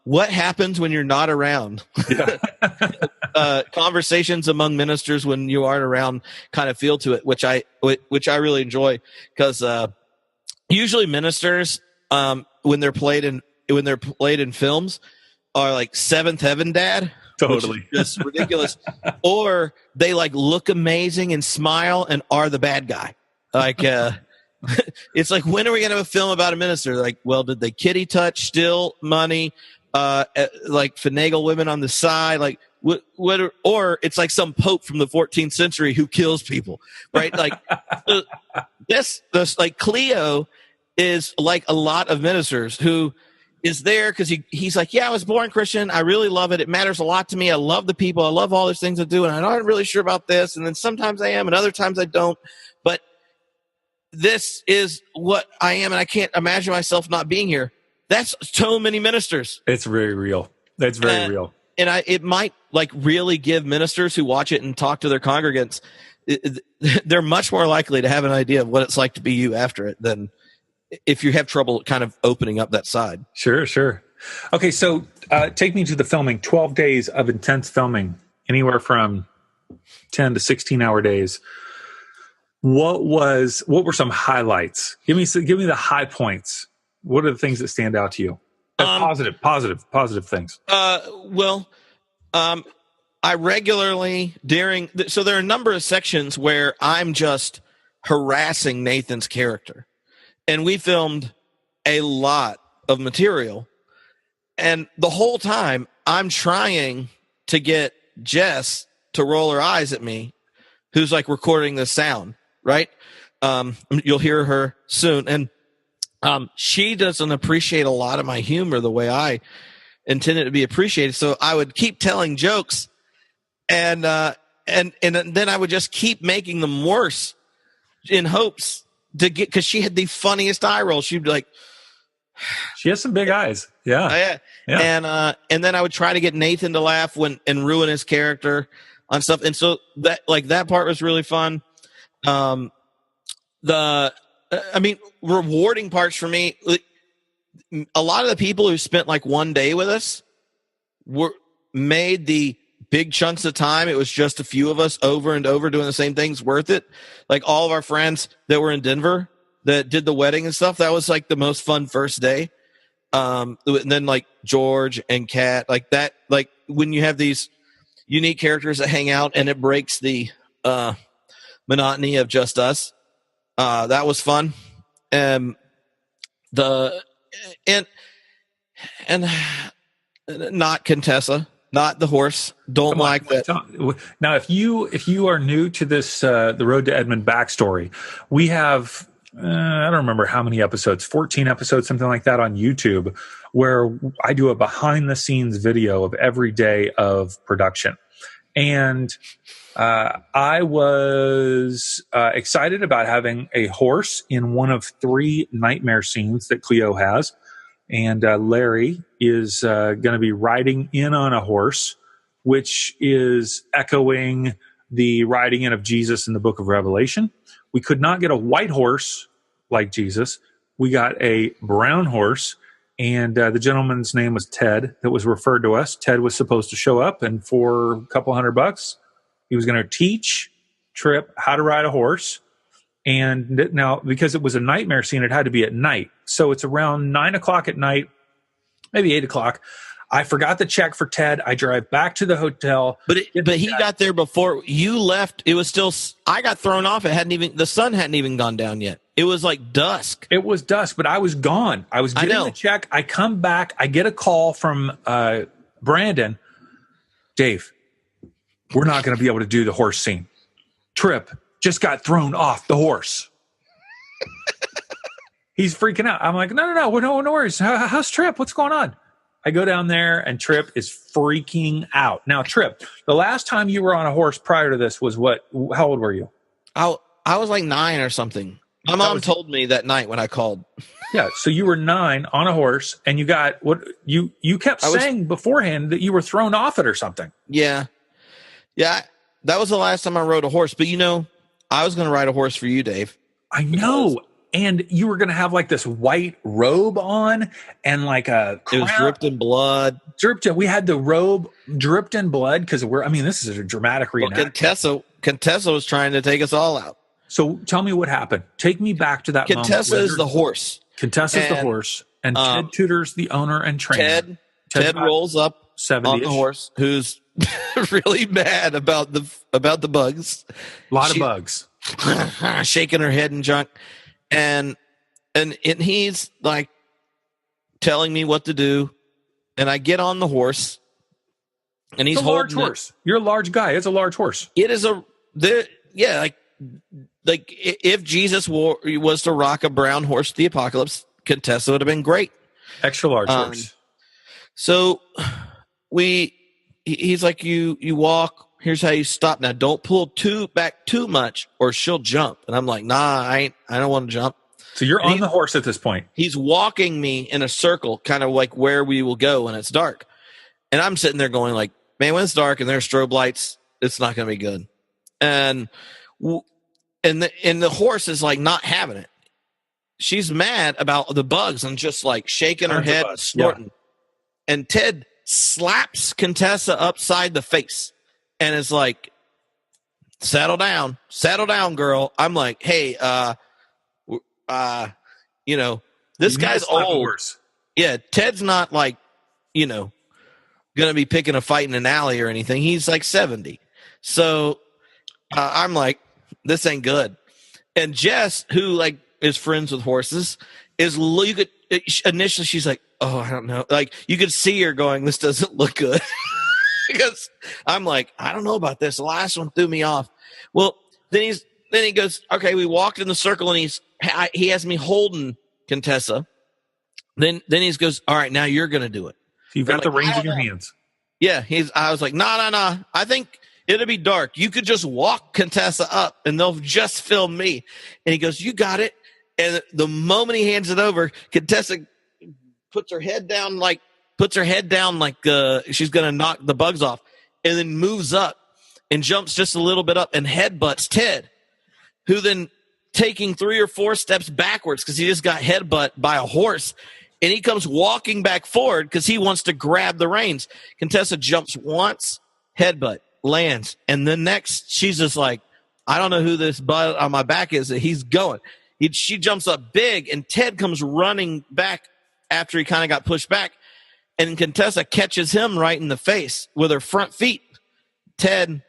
what happens when you're not around? Yeah. Conversations among ministers when you aren't around kind of feel to it, which I really enjoy, because usually ministers, when they're played in films, are like Seventh Heaven Dad. Totally. Which is just ridiculous. Or they like look amazing and smile and are the bad guy. Like, it's like, when are we going to have a film about a minister? Like, well, did they kitty touch, steal money, like finagle women on the side? Like, what, or it's like some pope from the 14th century who kills people, right? Like, this like Cleo is like a lot of ministers who is there because he's like, yeah, I was born Christian. I really love it. It matters a lot to me. I love the people. I love all these things I do. And I'm not really sure about this. And then sometimes I am and other times I don't. But this is what I am. And I can't imagine myself not being here. That's so many ministers. It's very real. That's very real. And it might like really give ministers who watch it and talk to their congregants, they're much more likely to have an idea of what it's like to be you after it than if you have trouble kind of opening up that side. Sure. Okay, so take me to the filming. 12 days of intense filming, anywhere from 10 to 16-hour days. What were some highlights? Give me the high points. What are the things that stand out to you? Positive things. I regularly so there are a number of sections where I'm just harassing Nathan's character. And we filmed a lot of material. And the whole time, I'm trying to get Jess to roll her eyes at me, who's like recording the sound, right? You'll hear her soon. And she doesn't appreciate a lot of my humor the way I intend it to be appreciated. So I would keep telling jokes, and then I would just keep making them worse in hopes to get, because she had the funniest eye roll. She'd be like, she has some big eyes. Yeah. And then I would try to get Nathan to laugh and ruin his character on stuff. And so that part was really fun. Rewarding parts for me, a lot of the people who spent like one day with us made the big chunks of time. It was just a few of us over and over doing the same things worth it. Like all of our friends that were in Denver that did the wedding and stuff, that was like the most fun first day. And then like George and Kat, like that, like when you have these unique characters that hang out and it breaks the monotony of just us. That was fun. And not Contessa. Not the horse. Don't like that. Now, if you are new to this, the Road to Edmond backstory, we have, I don't remember how many episodes, 14 episodes, something like that on YouTube, where I do a behind the scenes video of every day of production. And I was excited about having a horse in one of 3 nightmare scenes that Cleo has. And Larry is going to be riding in on a horse, which is echoing the riding in of Jesus in the book of Revelation. We could not get a white horse like Jesus. We got a brown horse, and the gentleman's name was Ted that was referred to us. Ted was supposed to show up, and for a couple $100, he was going to teach Tripp how to ride a horse. And now, because it was a nightmare scene, it had to be at night. So it's around 9:00 at night, maybe 8:00. I forgot the check for Ted. I drive back to the hotel. But he got there before you left. It was still, I got thrown off. The sun hadn't even gone down yet. It was like dusk. It was dusk, but I was gone. I was getting the check. I come back. I get a call from Brandon. Dave, we're not going to be able to do the horse scene. Tripp just got thrown off the horse. He's freaking out. I'm like, no worries. How's Tripp? What's going on? I go down there and Tripp is freaking out. Now, Tripp, the last time you were on a horse prior to this was what? How old were you? I was like 9 or something. My mom told me that night when I called. Yeah, so you were 9 on a horse, and you got what you kept saying beforehand that you were thrown off it or something. Yeah. That was the last time I rode a horse. But I was going to ride a horse for you, Dave. I know. and you were going to have like this white robe on and like a crown. It was dripped in blood. We had the robe dripped in blood because this is a dramatic reenactment. Well, Contessa was trying to take us all out. So tell me what happened. Take me back to that moment. Contessa is the horse. Contessa's the horse, and Ted Tudor's the owner and trainer. Ted rolls up 70-ish. On the horse, who's really mad about the bugs. A lot of bugs. Shaking her head and junk, and he's like telling me what to do, and I get on the horse, and he's a large horse. You're a large guy. It's a large horse. It is like if Jesus was to rock a brown horse to the apocalypse, Contessa would have been great. Extra large horse. So he's like, you walk. Here's how you stop. Now, don't pull back too much, or she'll jump. And I'm like, nah, I don't want to jump. So you're on the horse at this point. He's walking me in a circle, kind of like where we will go when it's dark. And I'm sitting there going like, man, when it's dark and there's strobe lights, it's not going to be good. And the horse is like not having it. She's mad about the bugs and just like shaking her head, snorting. Yeah. And Ted slaps Contessa upside the face and is like, settle down, girl. I'm like, hey, this guy's old. Yeah, Ted's not like, going to be picking a fight in an alley or anything. He's like 70. So I'm like, this ain't good. And Jess, who like is friends with horses, initially she's like, oh, I don't know. Like you could see her going, this doesn't look good. Because I'm like, I don't know about this. The last one threw me off. Well, then he goes, okay, we walked in the circle and he has me holding Contessa. Then he goes, all right, now you're going to do it. So you've got the reins in your hands. Yeah. I was like, no. I think it'll be dark. You could just walk Contessa up and they'll just film me. And he goes, you got it. And the moment he hands it over, Contessa puts her head down like she's going to knock the bugs off, and then moves up and jumps just a little bit up and headbutts Ted, who then taking 3 or 4 steps backwards because he just got headbutt by a horse, and he comes walking back forward because he wants to grab the reins. Contessa jumps once, headbutt, lands, and the next she's just like, I don't know who this butt on my back is that he's going. She jumps up big, and Ted comes running back after he kind of got pushed back. And Contessa catches him right in the face with her front feet. Ted,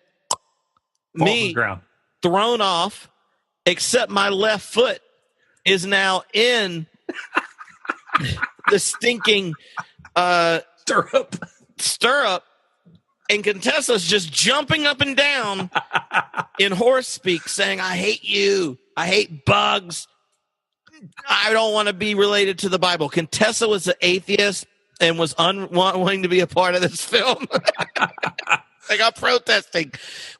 me, thrown off, except my left foot is now in the stinking stirrup. And Contessa's just jumping up and down in horse speak, saying, I hate you. I hate bugs. I don't want to be related to the Bible. Contessa was an atheist and was unwilling to be a part of this film. They got protesting.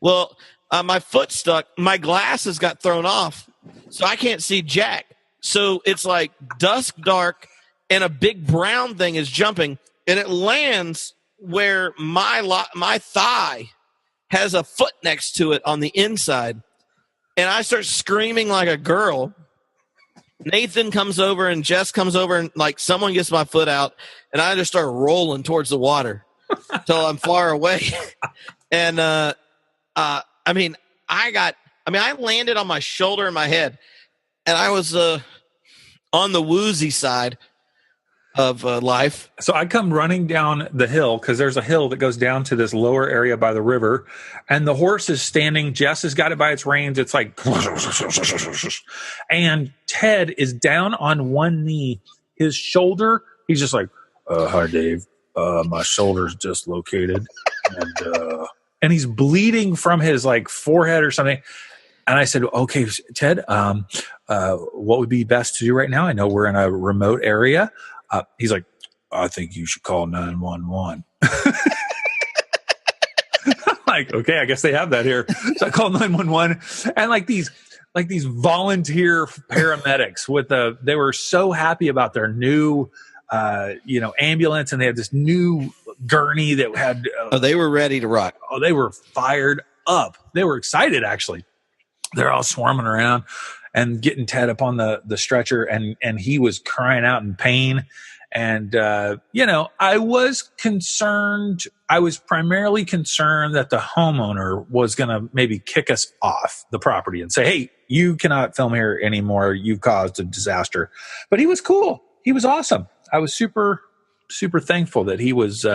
Well, my foot stuck. My glasses got thrown off, so I can't see jack. So it's like dusk, dark, and a big brown thing is jumping, and it lands where my thigh has a foot next to it on the inside, and I start screaming like a girl. Nathan comes over and Jess comes over and like someone gets my foot out, and I just start rolling towards the water till I'm far away. And I landed on my shoulder and my head, and I was on the woozy side of life. So I come running down the hill because there's a hill that goes down to this lower area by the river, and the horse is standing. Jess has got it by its reins. It's like, and Ted is down on one knee. His shoulder, he's just like, hi, Dave. My shoulder's dislocated. And he's bleeding from his like forehead or something. And I said, okay, Ted, what would be best to do right now? I know we're in a remote area. He's like, I think you should call 911. I'm like, okay, I guess they have that here. So I called 911, and like these volunteer paramedics they were so happy about their new, ambulance, and they had this new gurney that had. They were ready to rock. Oh, they were fired up. They were excited, actually. They're all swarming around. and getting Ted up on the stretcher, and he was crying out in pain. And, I was concerned. I was primarily concerned that the homeowner was going to maybe kick us off the property and say, hey, you cannot film here anymore. You've caused a disaster. But he was cool. He was awesome. I was super, super thankful that he was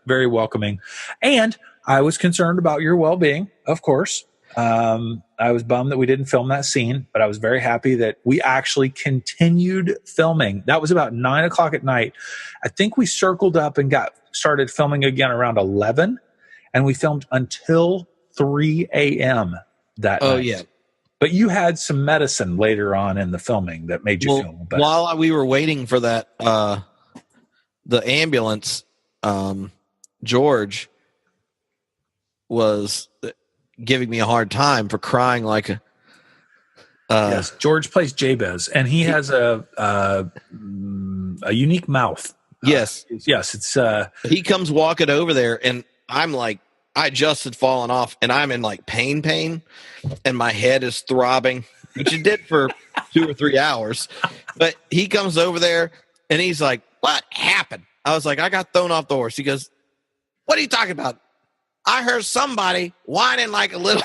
very welcoming. And I was concerned about your well-being, of course. I was bummed that we didn't film that scene, but I was very happy that we actually continued filming. That was about 9:00 at night. I think we circled up and started filming again around 11, and we filmed until 3 a.m. that night. Oh, yeah. But you had some medicine later on in the filming that made you feel better. While we were waiting for that, the ambulance, George was giving me a hard time for crying like a yes, George plays Jabez, and he has a unique mouth. Yes. Yes, it's he comes walking over there, and I'm like, I just had fallen off, and I'm in like pain, and my head is throbbing, which it did for 2 or 3 hours. But he comes over there, and he's like, what happened? I was like, I got thrown off the horse. He goes, what are you talking about? I heard somebody whining like a little.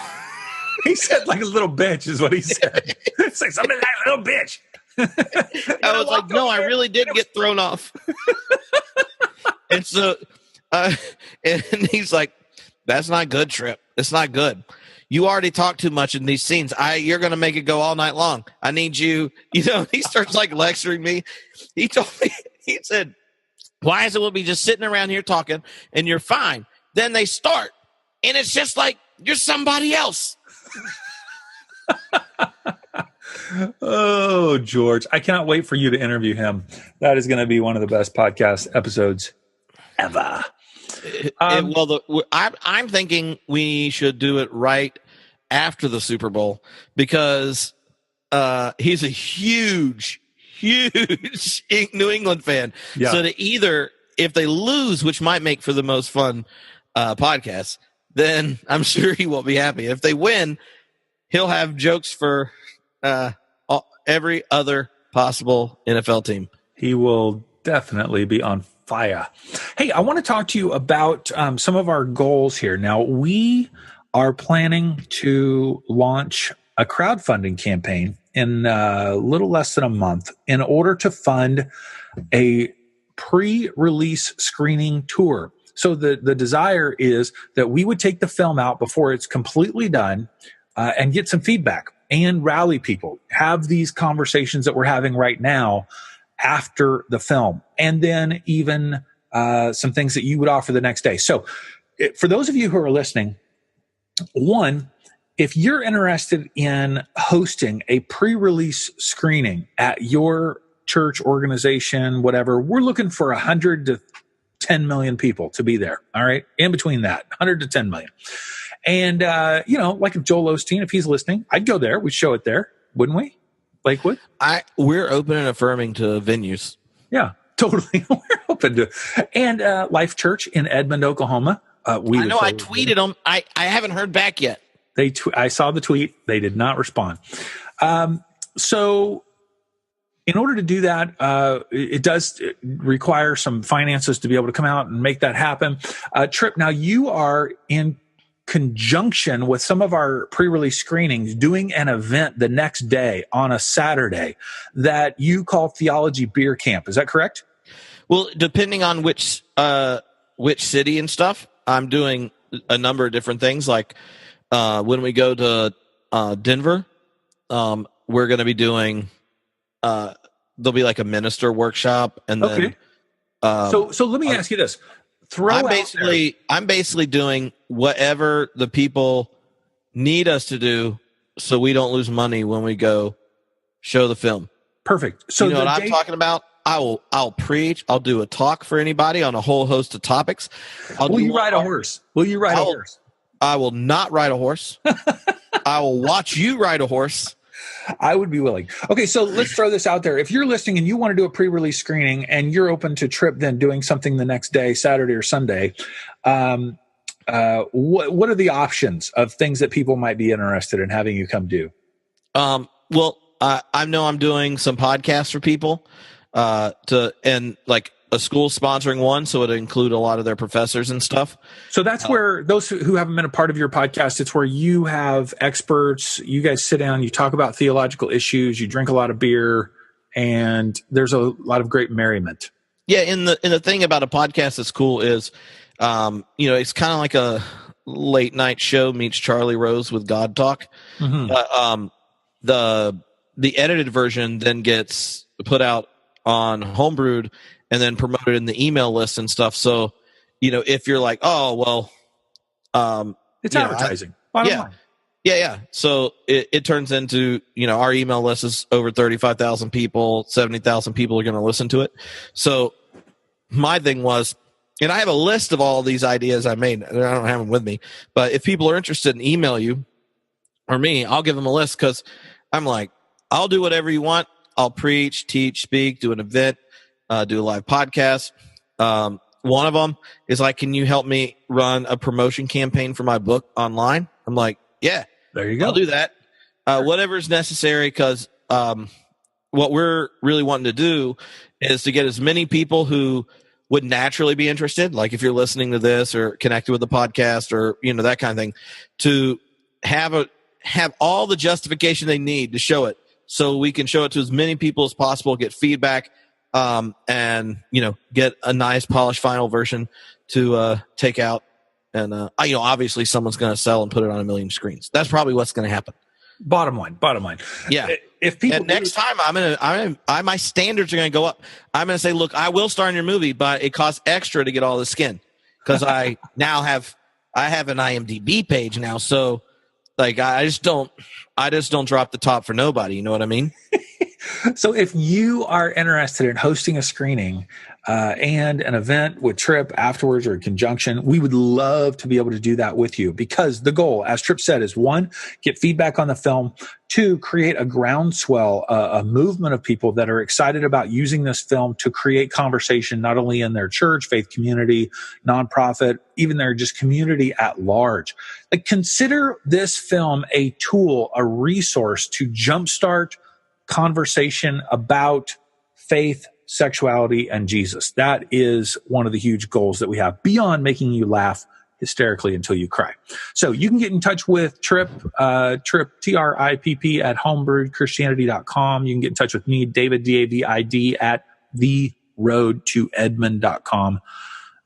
He said like a little bitch is what he said. It's like somebody like a little bitch. I was like, no, I really did get thrown off. And so, and he's like, that's not good, Tripp. It's not good. You already talk too much in these scenes. You're going to make it go all night long. I need you. He starts like lecturing me. He told me, he said, why is it we'll be just sitting around here talking and you're fine? Then they start, and it's just like you're somebody else. Oh, George. I cannot wait for you to interview him. That is going to be one of the best podcast episodes ever. I'm thinking we should do it right after the Super Bowl because he's a huge New England fan. Yeah. So to either, if they lose, which might make for the most fun podcast, then I'm sure he won't be happy. If they win, he'll have jokes for every other possible NFL team. He will definitely be on fire. Hey, I want to talk to you about some of our goals here. Now, we are planning to launch a crowdfunding campaign in a little less than a month in order to fund a pre-release screening tour. So the desire is that we would take the film out before it's completely done and get some feedback and rally people, have these conversations that we're having right now after the film, and then even some things that you would offer the next day. So for those of you who are listening, one, if you're interested in hosting a pre-release screening at your church, organization, whatever, we're looking for 100 to 10 million people to be there. All right. In between that, 100 to 10 million. And, like if Joel Osteen, if he's listening, I'd go there. We'd show it there, wouldn't we? Lakewood? We're open and affirming to venues. Yeah, totally. We're open to. And Life Church in Edmond, Oklahoma. I know I tweeted them. I haven't heard back yet. I saw the tweet. They did not respond. So in order to do that, it does require some finances to be able to come out and make that happen. Tripp, now you are in conjunction with some of our pre-release screenings doing an event the next day on a Saturday that you call Theology Beer Camp. Is that correct? Well, depending on which city and stuff, I'm doing a number of different things. Like when we go to Denver, we're going to be doing there'll be like a minister workshop, and then so let me ask you this. I'm basically doing whatever the people need us to do so we don't lose money when we go show the film. Perfect. So you know what I'm talking about? I'll preach. I'll do a talk for anybody on a whole host of topics. Will you ride a horse? I will not ride a horse. I will watch you ride a horse. I would be willing. Okay, so let's throw this out there. If you're listening and you want to do a pre-release screening and you're open to Tripp then doing something the next day, Saturday or Sunday, what are the options of things that people might be interested in having you come do? Well, I know I'm doing some podcasts for people and like a school sponsoring one, so it'll include a lot of their professors and stuff. So that's where those who haven't been a part of your podcast, it's where you have experts, you guys sit down, you talk about theological issues, you drink a lot of beer, and there's a lot of great merriment. Yeah, and the thing about a podcast that's cool is, it's kind of like a late night show meets Charlie Rose with God Talk. Mm-hmm. The edited version then gets put out on Homebrewed and then promoted in the email list and stuff. So, if you're like, oh, well, it's advertising. Bottom line. Yeah. So it turns into, our email list is over 35,000 people, 70,000 people are going to listen to it. So my thing was, and I have a list of all these ideas I made. I don't have them with me, but if people are interested in email you or me, I'll give them a list, because I'm like, I'll do whatever you want. I'll preach, teach, speak, do an event, do a live podcast. One of them is like, can you help me run a promotion campaign for my book online? I'm like, yeah, there you go. I'll do that. Whatever is necessary, because what we're really wanting to do is to get as many people who would naturally be interested, like if you're listening to this or connected with the podcast or, that kind of thing, to have all the justification they need to show it, so we can show it to as many people as possible, get feedback, and get a nice polished final version to take out. And obviously someone's going to sell and put it on 1 million screens. That's probably what's going to happen. Bottom line. Yeah. If people and next time my standards are going to go up. I'm going to say, look, I will star in your movie, but it costs extra to get all the skin, because I now have an IMDb page now. So like, I just don't drop the top for nobody. You know what I mean? So if you are interested in hosting a screening and an event with Tripp afterwards or in conjunction, we would love to be able to do that with you, because the goal, as Tripp said, is 1, get feedback on the film, 2, create a groundswell, a movement of people that are excited about using this film to create conversation, not only in their church, faith community, nonprofit, even their just community at large. Like, consider this film a tool, a resource to jumpstart conversation about faith, sexuality, and Jesus. That is one of the huge goals that we have, beyond making you laugh hysterically until you cry. So you can get in touch with Tripp, Tripp, Tripp, at homebrewedchristianity.com. You can get in touch with me, David, David, at theroadtoedmond.com.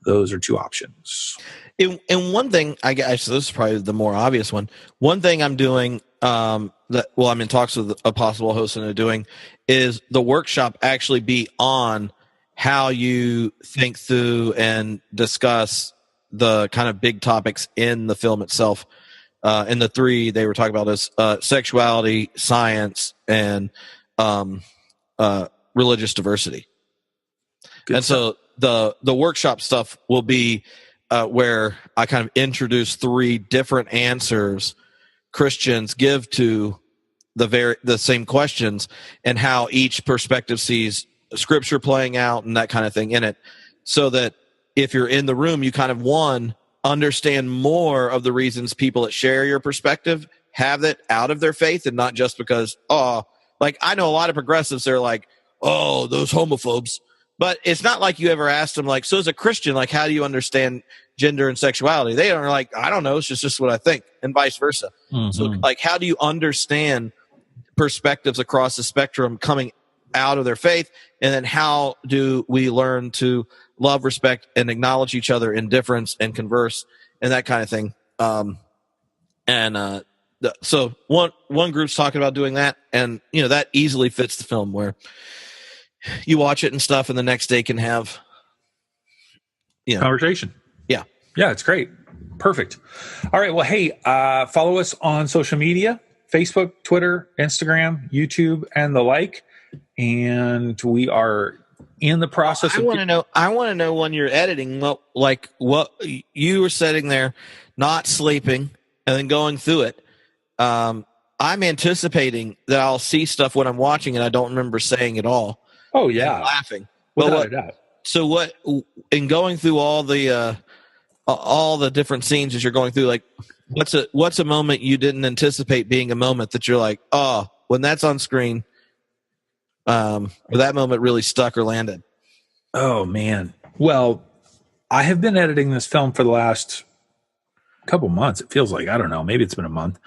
Those are 2 options. And one thing, I guess this is probably the more obvious one. One thing I'm doing, I'm in talks with a possible host and doing, is the workshop actually be on how you think through and discuss the kind of big topics in the film itself. And the 3 they were talking about is sexuality, science, and religious diversity. Good. And so the workshop stuff will be where I kind of introduce 3 different answers Christians give to the same questions, and how each perspective sees scripture playing out and that kind of thing in it, so that if you're in the room, you kind of, 1, understand more of the reasons people that share your perspective have it out of their faith, and not just because, like, I know a lot of progressives, they're like, oh, those homophobes. But it's not like you ever asked them, like, so as a Christian, like, how do you understand gender and sexuality? They are like, I don't know. It's just what I think, and vice versa. Mm-hmm. So, like, how do you understand perspectives across the spectrum coming out of their faith? And then how do we learn to love, respect, and acknowledge each other in difference and converse and that kind of thing? So one group's talking about doing that, and, that easily fits the film, where you watch it and stuff, and the next day can have conversation. Yeah, it's great. Perfect. All right. Well, hey, follow us on social media: Facebook, Twitter, Instagram, YouTube, and the like. And we are in the process. I want to know when you're editing, what you were sitting there, not sleeping, and then going through it. I'm anticipating that I'll see stuff when I'm watching, and I don't remember saying it all. Oh yeah, laughing. Without a doubt. So what? In going through all the different scenes as you're going through, like, what's a moment you didn't anticipate being a moment that you're like, oh, when that's on screen, or that moment really stuck or landed? Oh, man. Well, I have been editing this film for the last couple months. It feels like, I don't know, maybe it's been a month.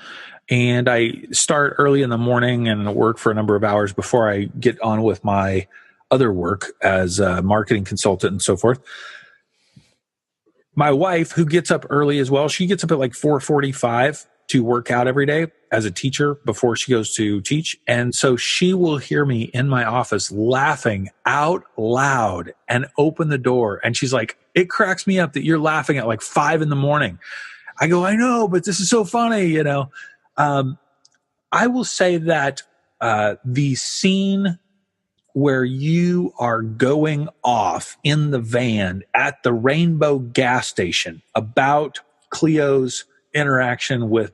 And I start early in the morning and work for a number of hours before I get on with my other work as a marketing consultant and so forth. My wife, who gets up early as well, she gets up at like 4:45 to work out every day as a teacher before she goes to teach. And so she will hear me in my office laughing out loud and open the door. And she's like, it cracks me up that you're laughing at like 5 a.m. I go, I know, but this is so funny, you know. I will say that the scene where you are going off in the van at the Rainbow gas station about Cleo's interaction with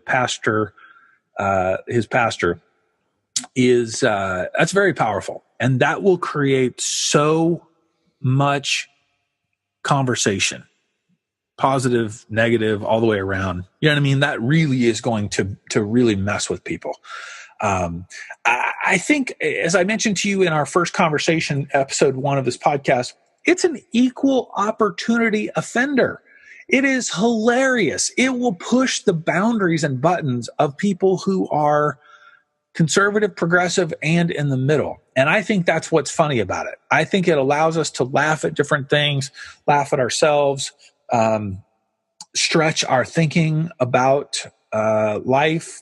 his pastor is that's very powerful, and that will create so much conversation, positive, negative, all the way around. You know what I mean? That really is going to really mess with people. I think, as I mentioned to you in our first conversation, episode 1 of this podcast, it's an equal opportunity offender. It is hilarious. It will push the boundaries and buttons of people who are conservative, progressive, and in the middle. And I think that's what's funny about it. I think it allows us to laugh at different things, laugh at ourselves, stretch our thinking about life.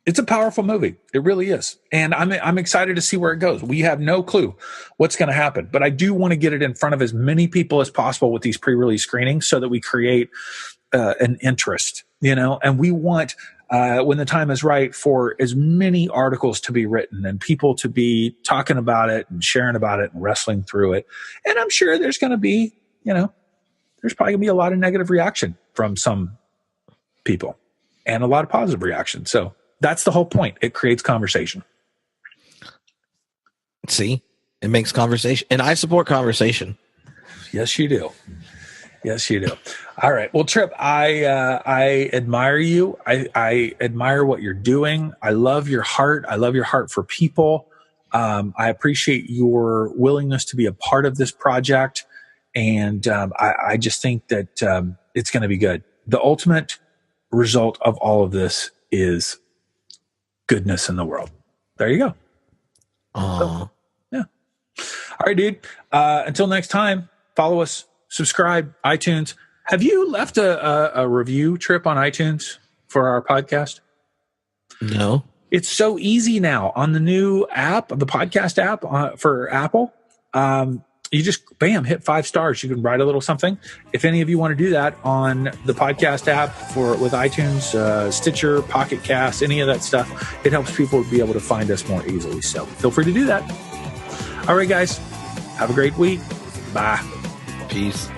It's a powerful movie. It really is. And I'm excited to see where it goes. We have no clue what's going to happen, but I do want to get it in front of as many people as possible with these pre-release screenings so that we create an interest, you know, and we want, when the time is right, for as many articles to be written and people to be talking about it and sharing about it and wrestling through it. And I'm sure there's going to be, you know, there's probably going to be a lot of negative reaction from some people and a lot of positive reaction. So that's the whole point. It creates conversation. See, it makes conversation, and I support conversation. Yes, you do. Yes, you do. All right. Well, Tripp, I admire you. I admire what you're doing. I love your heart. I love your heart for people. I appreciate your willingness to be a part of this project. And I just think that it's going to be good. The ultimate result of all of this is goodness in the world. There you go. So, yeah. All right, dude. Until next time, follow us, subscribe, iTunes. Have you left a review, Tripp, on iTunes for our podcast? No. It's so easy now on the new app, the podcast app for Apple. You just, bam, hit 5 stars. You can write a little something. If any of you want to do that on the podcast app with iTunes, Stitcher, Pocket Cast, any of that stuff, it helps people be able to find us more easily. So feel free to do that. All right, guys. Have a great week. Bye. Peace.